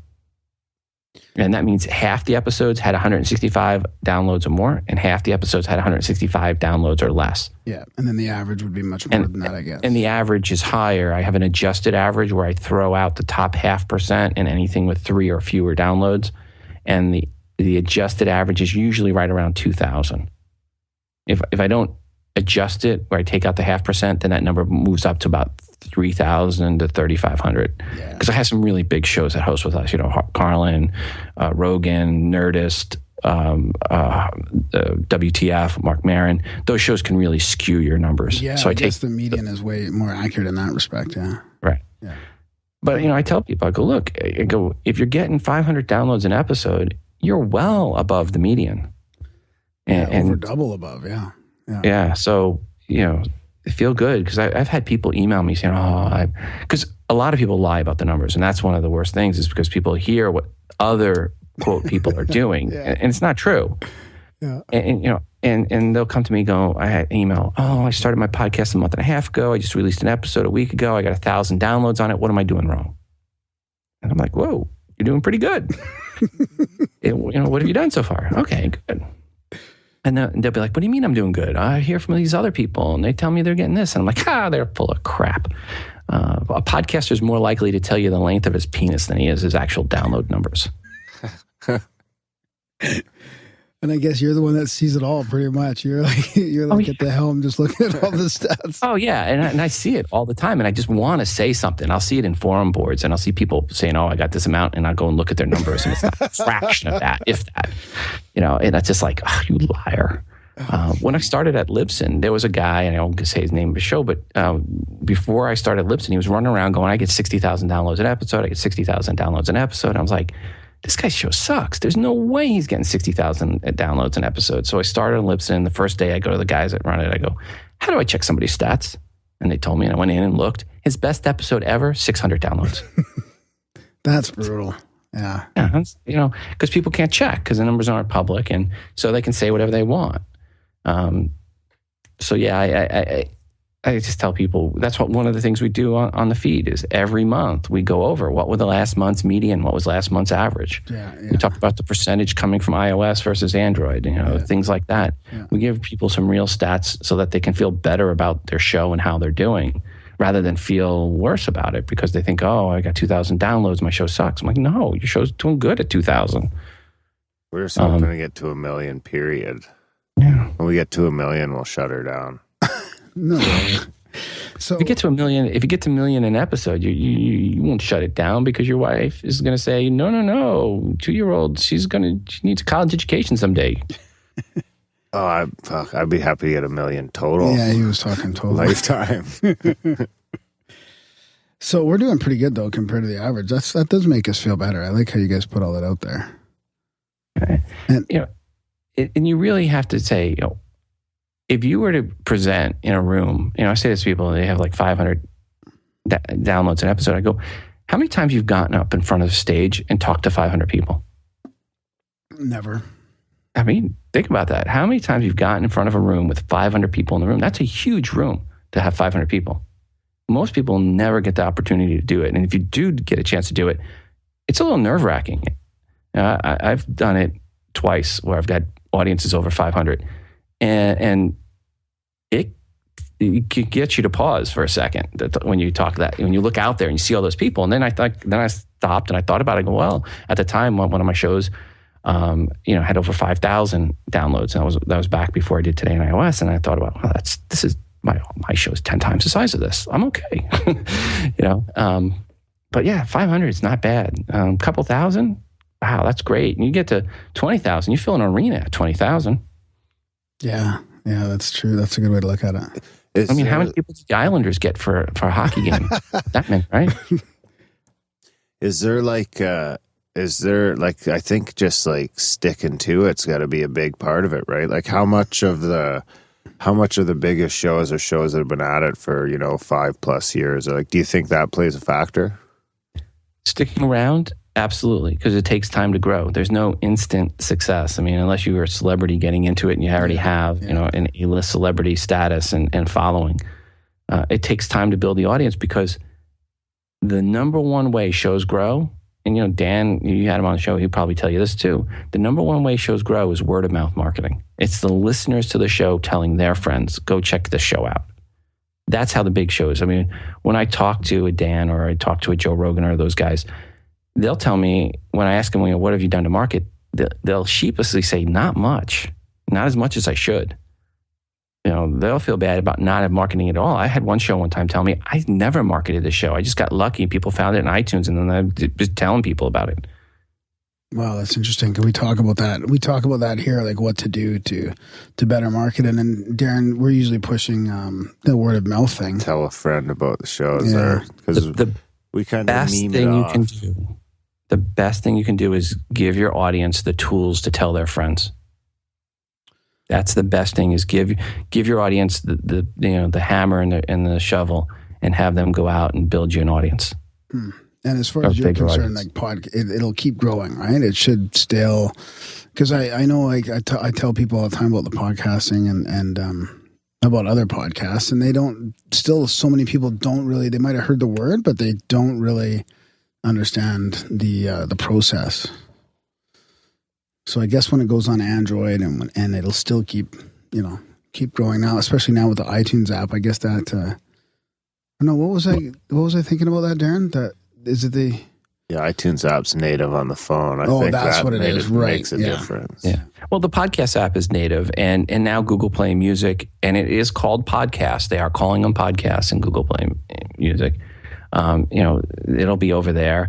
And that means half the episodes had 165 downloads or more, and half the episodes had 165 downloads or less. Yeah, and then the average would be much more than that, I guess. And the average is higher. I have an adjusted average where I throw out the top 0.5% and anything with 3 or fewer downloads. And the adjusted average is usually right around 2,000. If I don't adjust it, where I take out the 0.5%, then that number moves up to about 3,000 to 3,500. Because I have some really big shows that host with us, Carlin, Rogan, Nerdist, WTF, Mark Maron. Those shows can really skew your numbers. Yeah, so I guess the median is way more accurate in that respect, yeah. Right. Yeah. But, I tell people, I go, if you're getting 500 downloads an episode, you're well above the median. And over double above, yeah. Yeah, so, feel good, because I've had people email me saying, because a lot of people lie about the numbers, and that's one of the worst things, is because people hear what other, quote, people are doing, and it's not true. Yeah. And they'll come to me and go, I had an email, I started my podcast a month and a half ago, I just released an episode a week ago, I got 1,000 downloads on it, what am I doing wrong? And I'm like, whoa, you're doing pretty good. What have you done so far? Okay, good. And they'll be like, what do you mean I'm doing good? I hear from these other people, and they tell me they're getting this. And I'm like, they're full of crap. A podcaster is more likely to tell you the length of his penis than he is his actual download numbers. And I guess you're the one that sees it all pretty much. You're like at the helm just looking at all the stats. Oh, yeah. And I see it all the time. And I just want to say something. I'll see it in forum boards and I'll see people saying, oh, I got this amount. And I'll go and look at their numbers. And it's not a fraction of that, if that. And it's just like, oh, you liar. When I started at Libsyn, there was a guy, and I won't say his name of the show, but before I started Libsyn, he was running around going, I get 60,000 downloads an episode. I get 60,000 downloads an episode. And I was like, this guy's show sucks. There's no way he's getting 60,000 downloads an episode. So I started on Libsyn. The first day I go to the guys that run it. I go, how do I check somebody's stats? And they told me, and I went in and looked. His best episode ever, 600 downloads. That's brutal. Yeah. Because people can't check because the numbers aren't public. And so they can say whatever they want. So yeah, I just tell people that's one of the things we do on the feed is every month we go over what were the last month's median, what was last month's average. Yeah. We talk about the percentage coming from iOS versus Android, things like that. Yeah. We give people some real stats so that they can feel better about their show and how they're doing rather than feel worse about it because they think, oh, I got 2,000 downloads, my show sucks. I'm like, no, your show's doing good at 2,000. We're just hoping to get to 1 million, period. Yeah. When we get to 1 million, we'll shut her down. No. So if you get to 1 million, if you get to 1 million an episode, you won't shut it down because your wife is going to say, no, 2-year-old, she needs a college education someday. Oh, I'd be happy to get 1 million total. Yeah, he was talking total. Lifetime. So we're doing pretty good though compared to the average. That does make us feel better. I like how you guys put all that out there. Okay. And and you really have to say, if you were to present in a room, I say this to people, they have like 500 downloads an episode. I go, how many times you've gotten up in front of the stage and talked to 500 people? Never. I mean, think about that. How many times you've gotten in front of a room with 500 people in the room? That's a huge room to have 500 people. Most people never get the opportunity to do it. And if you do get a chance to do it, it's a little nerve-wracking. I've done it twice where I've got audiences over 500. And it gets you to pause for a second when you talk that, when you look out there and you see all those people. And then I stopped and I thought about it. I go, well, at the time, one of my shows, had over 5,000 downloads. And that was back before I did Today in iOS. And I thought about, well, this is my show is 10 times the size of this. I'm okay. But yeah, 500 is not bad. A couple thousand, wow, that's great. And you get to 20,000, you fill an arena at 20,000. Yeah, that's true. That's a good way to look at it. How many people did the Islanders get for a hockey game? That meant, right? I think just like sticking to it's got to be a big part of it, right? Like how much of the biggest shows are shows that have been at it for 5+ years? Like, do you think that plays a factor? Sticking around, absolutely, because it takes time to grow. There's no instant success. I mean, unless you were a celebrity getting into it and you already have, an A-list celebrity status and following. It takes time to build the audience because the number one way shows grow, and Dan, you had him on the show, he'd probably tell you this too. The number one way shows grow is word of mouth marketing. It's the listeners to the show telling their friends, go check this show out. That's how the big shows. I mean, when I talk to a Dan or I talk to a Joe Rogan or those guys, they'll tell me, when I ask them, what have you done to market? They'll sheepishly say, not much, not as much as I should. They'll feel bad about not marketing at all. I had one show one time tell me, I never marketed this show. I just got lucky. People found it in iTunes and then I was telling people about it. Wow, that's interesting. Can we talk about that? We talk about that here, like what to do to better market it. And Darren, we're usually pushing the word of mouth thing. Tell a friend about the shows because we kind of meme it off. The best thing you can do is give your audience the tools to tell their friends. That's the best thing, is give your audience the hammer and the shovel and have them go out and build you an audience. And as far as you're concerned, like it'll keep growing, right? It should still, because I know I tell people all the time about the podcasting and about other podcasts, and they don't, still so many people don't really, they might have heard the word, but they don't really understand the process. So I guess when it goes on Android and it'll still keep growing now, especially now with the iTunes app, I guess that, I don't know, what was I thinking about that, Darren? That, is it the... Yeah, iTunes app's native on the phone. I think that's what it is, right? Makes a Yeah. difference. Yeah. Well, the podcast app is native, and now Google Play Music, and it is called Podcast. They are calling them podcasts in Google Play Music. It'll be over there.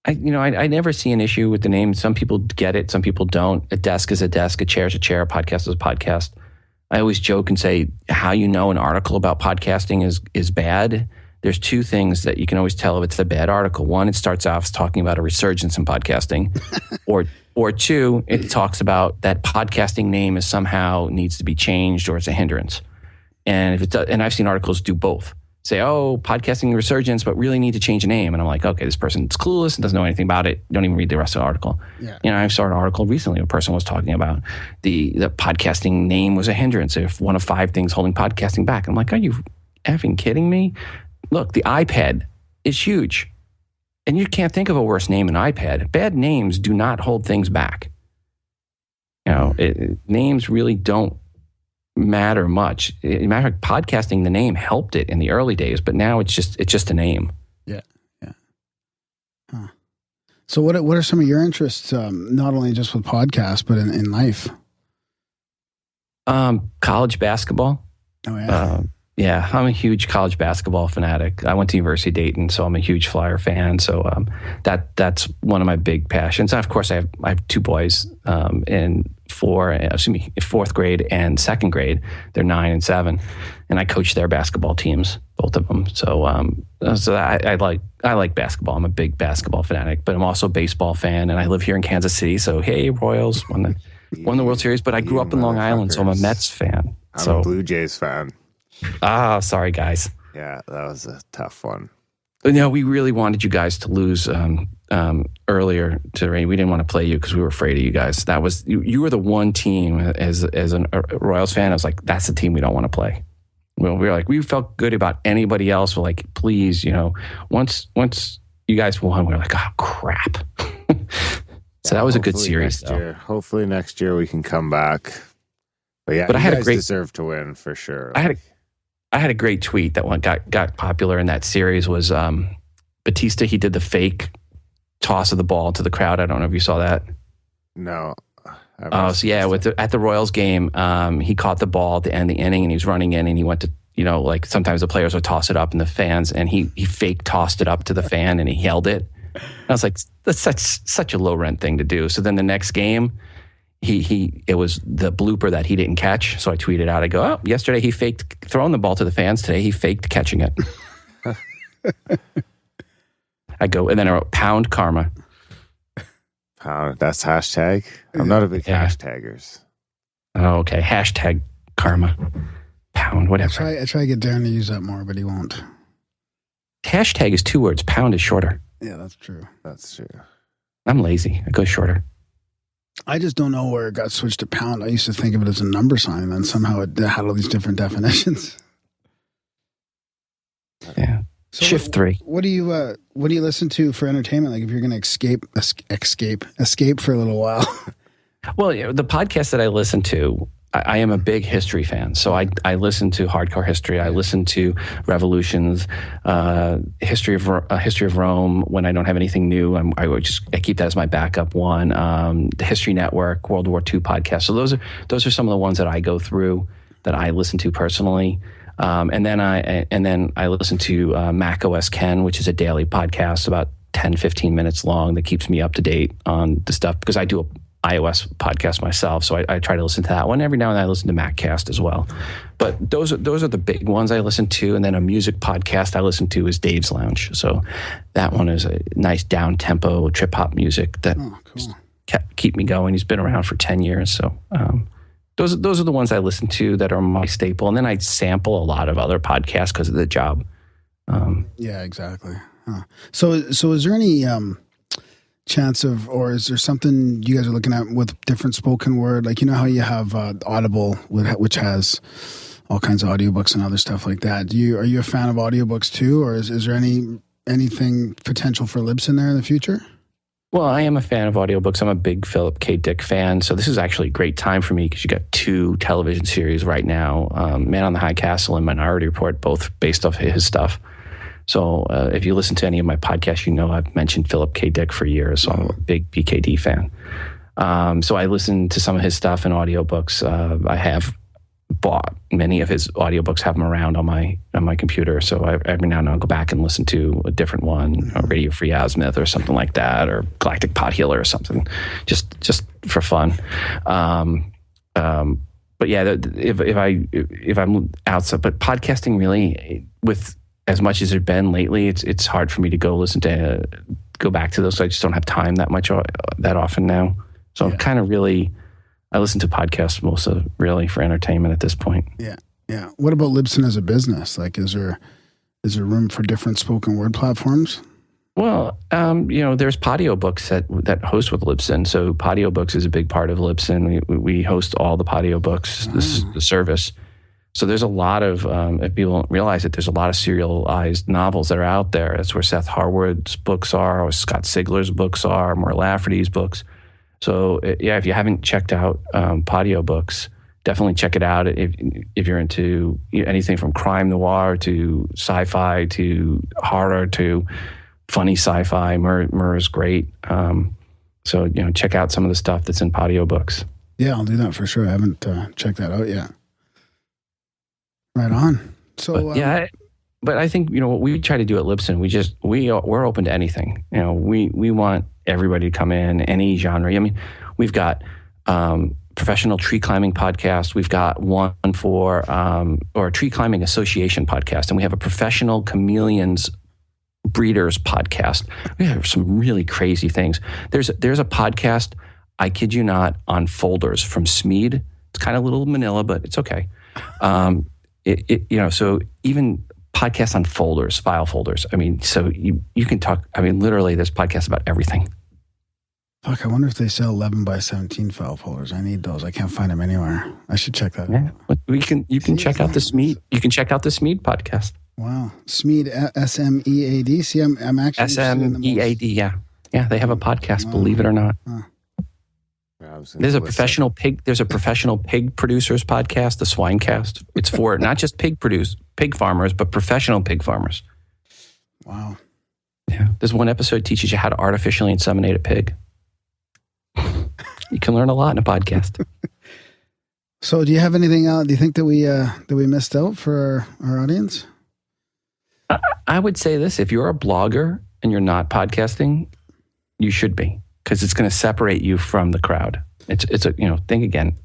I never see an issue with the name. Some people get it, some people don't. A desk is a desk, a chair is a chair, a podcast is a podcast. I always joke and say how you know an article about podcasting is bad. There's two things that you can always tell if it's a bad article. One, it starts off talking about a resurgence in podcasting, or two, it talks about that podcasting name is somehow needs to be changed or it's a hindrance. And if it does, and I've seen articles do both. Say, podcasting resurgence, but really need to change the name. And I'm like, okay, this person's clueless and doesn't know anything about it. Don't even read the rest of the article. Yeah. I saw an article recently. A person was talking about the podcasting name was a hindrance. If one of 5 things holding podcasting back. I'm like, are you effing kidding me? Look, the iPad is huge. And you can't think of a worse name than iPad. Bad names do not hold things back. Names really don't matter much. Matter of podcasting, the name helped it in the early days, but now it's just a name. Yeah. Huh. So what are some of your interests? Not only just with podcasts, but in life. College basketball. Oh yeah. Yeah, I'm a huge college basketball fanatic. I went to University of Dayton, so I'm a huge Flyer fan. So that's one of my big passions. And of course, I have 2 boys in 4th grade and 2nd grade. They're 9 and 7, and I coach their basketball teams, both of them. So I like basketball. I'm a big basketball fanatic, but I'm also a baseball fan, and I live here in Kansas City. So hey, Royals won the World Series, but I grew up in Long Island, so I'm a Mets fan. I'm a Blue Jays fan. Sorry, guys. Yeah, that was a tough one. We really wanted you guys to lose earlier today. We didn't want to play you because we were afraid of you guys. That was you were the one team as a Royals fan. I was like, that's the team we don't want to play. Well, we felt good about anybody else. We're like, please, once you guys won, we were like, oh crap. So that was a good series. Hopefully next year we can come back. But yeah, I had a great deserve to win for sure. I had a great tweet that one got popular in that series was Batista. He did the fake toss of the ball to the crowd. I don't know if you saw that. No. At the Royals game, he caught the ball at the end of the inning and he was running in and he went to, like sometimes the players would toss it up in the fans and he fake tossed it up to the fan and he held it. And I was like, that's such a low rent thing to do. So then the next game, it was the blooper that he didn't catch. So I tweeted out, I go, yesterday he faked throwing the ball to the fans. Today he faked catching it. I go, and then I wrote pound karma. Pound, that's hashtag? I'm not a big hashtaggers. Oh, okay. Hashtag karma. Pound, whatever. I try to get Darren to use that more, but he won't. Hashtag is 2 words. Pound is shorter. Yeah, that's true. That's true. I'm lazy. I go shorter. I just don't know where it got switched to pound. I used to think of it as a number sign, and then somehow it had all these different definitions. Yeah. So Shift 3. What do you listen to for entertainment? Like if you're going to escape for a little while. Well, the podcast that I listen to, I am a big history fan. So I listen to Hardcore History. I listen to Revolutions, History of Rome. When I don't have anything new, I keep that as my backup one. The History Network, World War II podcast. So those are some of the ones that I go through that I listen to personally. And then I listen to Mac OS Ken, which is a daily podcast about 10, 15 minutes long that keeps me up to date on the stuff because I do a iOS podcast myself, so I try to listen to that one. Every now and then I listen to MacCast as well. But those are the big ones I listen to. And then a music podcast I listen to is Dave's Lounge. So that one is a nice down-tempo trip-hop music that keep me going. He's been around for 10 years. So those are the ones I listen to that are my staple. And then I sample a lot of other podcasts because of the job. Yeah, exactly. Huh. So is there any... chance of, or is there something you guys are looking at with different spoken word? Like, how you have Audible, which has all kinds of audiobooks and other stuff like that. Are you a fan of audiobooks too? Or is there anything potential for Libsyn there in the future? Well, I am a fan of audiobooks. I'm a big Philip K. Dick fan. So this is actually a great time for me because you got 2 television series right now, Man on the High Castle and Minority Report, both based off his stuff. So if you listen to any of my podcasts, you know I've mentioned Philip K. Dick for years, so I'm a big PKD fan. So I listen to some of his stuff in audiobooks. I have bought many of his audiobooks, have them around on my computer. So every now and then I'll go back and listen to a different one, Radio Free Azimuth or something like that, or Galactic Pot Healer or something, just for fun. But yeah, if I'm outside, but podcasting really, with as much as it's been lately, it's hard for me to go back to those. So I just don't have time that often now. So I'm kind of I listen to podcasts mostly really for entertainment at this point. Yeah. Yeah. What about Libsyn as a business? Like, is there room for different spoken word platforms? Well, there's Podiobooks that host with Libsyn. So Podiobooks is a big part of Libsyn. We host all the Podiobooks, this is the service. So there's a lot of, if people don't realize it, there's a lot of serialized novels that are out there. That's where Seth Harwood's books are, or Scott Sigler's books are, Mur Lafferty's books. So yeah, if you haven't checked out Podiobooks, definitely check it out. If you're into anything from crime noir to sci-fi to horror to funny sci-fi, Mur is great. So check out some of the stuff that's in Podiobooks. Yeah, I'll do that for sure. I haven't checked that out yet. Right on. So but I think what we try to do at Libsyn, we're open to anything. We want everybody to come in, any genre. I mean, we've got professional tree climbing podcast. We've got one for or a tree climbing association podcast, and we have a professional chameleons breeders podcast. We have some really crazy things. There's a podcast, I kid you not, on folders from Smead. It's kind of a little manila, but it's okay. So even podcasts on folders, file folders. I mean, so you can talk. I mean, literally, there's podcasts about everything. Fuck, I wonder if they sell 11 by 17 file folders. I need those. I can't find them anywhere. I should check that out. You can check out the Smead. You can check out the Smead podcast. Wow, Smead, SMEAD. See, I'm actually SMEAD. Yeah, they have a podcast. Believe it or not. There's a professional pig. There's a professional pig producers podcast, the Swinecast. It's for not just pig farmers, but professional pig farmers. Wow. Yeah. There's one episode teaches you how to artificially inseminate a pig. You can learn a lot in a podcast. So, do you have anything else? Do you think that we missed out for our audience? I would say this: if you're a blogger and you're not podcasting, you should be, because it's going to separate you from the crowd. It's think again,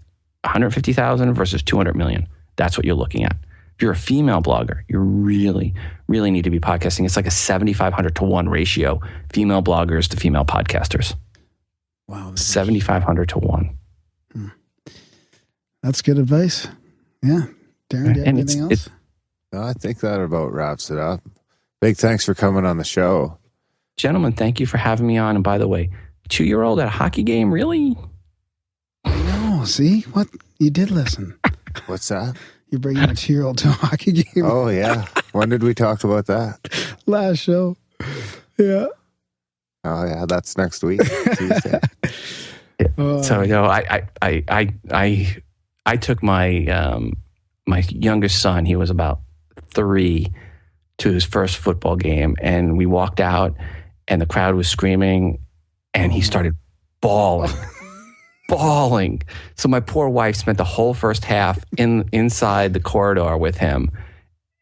150,000 versus 200 million. That's what you're looking at. If you're a female blogger, you really, really need to be podcasting. It's like a 7,500 to 1 ratio, female bloggers to female podcasters. Wow. 7,500 to 1. That's good advice. Yeah. Darren, do you have anything else? No, I think that about wraps it up. Big thanks for coming on the show. Gentlemen, thank you for having me on. And by the way, 2-year-old at a hockey game, really? No, see? What? You did listen. What's that? You're bringing a 2-year-old to a hockey game. Oh, yeah. When did we talk about that? Last show. Yeah. Oh, yeah. That's next week, Tuesday. So, I took my my youngest son, he was about 3, to his first football game, and we walked out and the crowd was screaming and he started bawling. So my poor wife spent the whole first half inside the corridor with him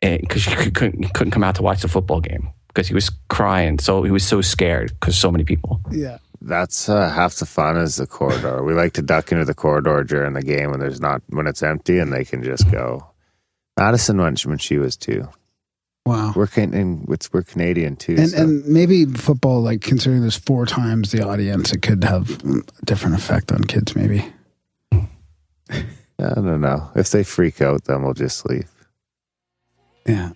because he couldn't come out to watch the football game because he was crying. So he was so scared because so many people. Yeah. That's half the fun is the corridor. We like to duck into the corridor during the game when it's empty and they can just go. Madison went when she was 2. Wow. We're Canadian too. And maybe football, like considering there's 4 times the audience, it could have a different effect on kids maybe. I don't know. If they freak out, then we'll just leave. Yeah.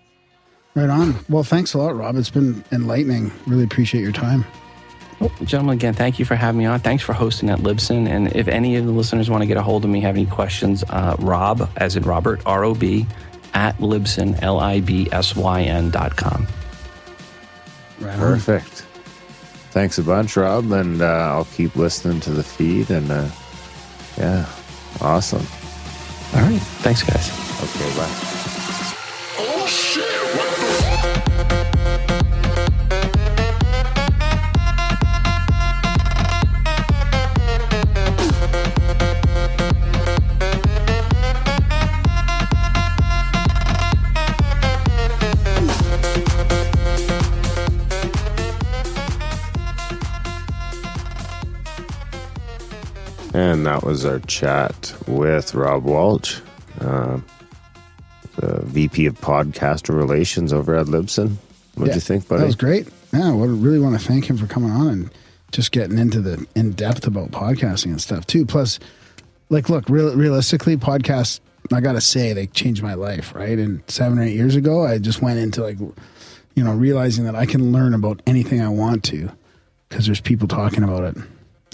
Right on. Well, thanks a lot, Rob. It's been enlightening. Really appreciate your time. Well, gentlemen, again, thank you for having me on. Thanks for hosting at Libsyn. And if any of the listeners want to get a hold of me, have any questions, Rob, as in Robert, R-O-B, at Libsyn, LIBSYN.com. Right on. Perfect. Thanks a bunch, Rob, and I'll keep listening to the feed. And yeah, awesome. All right. Thanks, guys. Okay, bye. Oh, shit. What the And that was our chat with Rob Walch, the VP of Podcaster Relations over at Libsyn. What'd you think, buddy? That was great. Yeah, I really want to thank him for coming on and just getting into the in-depth about podcasting and stuff too. Plus, like, look, realistically, podcasts, I got to say, they changed my life, right? And 7 or 8 years ago, I just went into, like, you know, realizing that I can learn about anything I want to because there's people talking about it.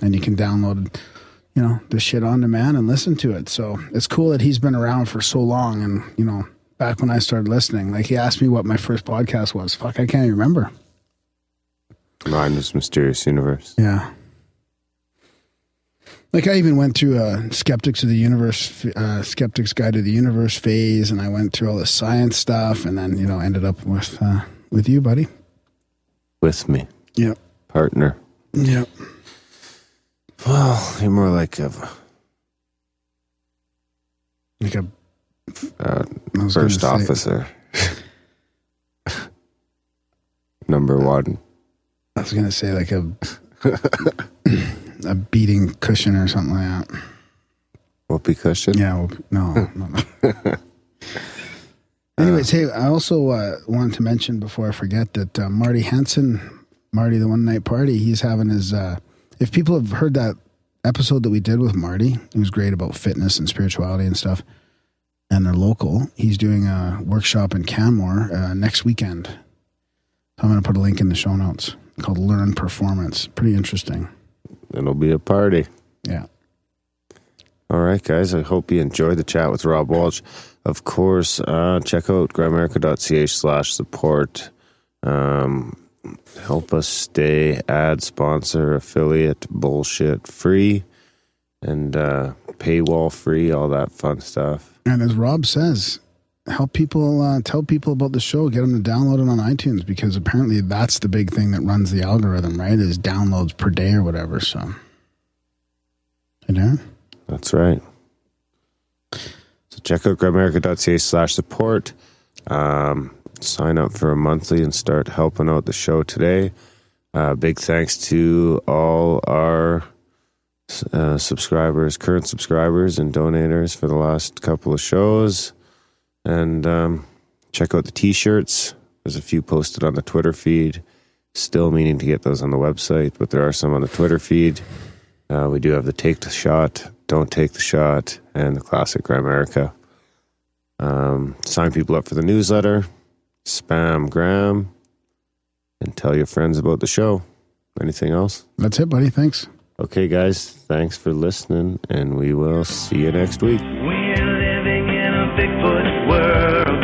And you can download, you know, the shit on demand and listen to it. So it's cool that he's been around for so long. And, you know, back when I started listening, like, he asked me what my first podcast was. Fuck, I can't even remember. Mine was Mysterious Universe. Yeah. Like, I even went through Skeptics of the Universe, Skeptics Guide to the Universe phase, and I went through all the science stuff, and then, you know, ended up with you, buddy. With me. Yep. Partner. Yep. Well, you're more like a first officer. Number one. I was going to say like a beating cushion or something like that. Whoopee cushion? Yeah. No. Anyways, hey, I also wanted to mention before I forget that Marty Henson, Marty the One Night Party, he's having his, if people have heard that episode that we did with Marty, it was great about fitness and spirituality and stuff, and they're local. He's doing a workshop in Canmore next weekend. So I'm going to put a link in the show notes called Learn Performance. Pretty interesting. It'll be a party. Yeah. All right, guys. I hope you enjoyed the chat with Rob Walch. Of course, check out grimerica.ca/support. Help us stay ad sponsor, affiliate, bullshit free, and paywall free, all that fun stuff. And as Rob says, help people, tell people about the show, get them to download it on iTunes, because apparently that's the big thing that runs the algorithm, right? Is downloads per day or whatever. So, you know? That's right. So check out grimerica.ca/support. Sign up for a monthly and start helping out the show today. Big thanks to all our subscribers, current subscribers and donators for the last couple of shows. And check out the t-shirts. There's a few posted on the Twitter feed. Still meaning to get those on the website, but there are some on the Twitter feed. We do have the Take the Shot, Don't Take the Shot, and the classic Grimerica. Sign people up for the newsletter. Spam Graham, and tell your friends about the show. Anything else? That's it, buddy. Thanks. Okay, guys. Thanks for listening, and we will see you next week. We're living in a Bigfoot world.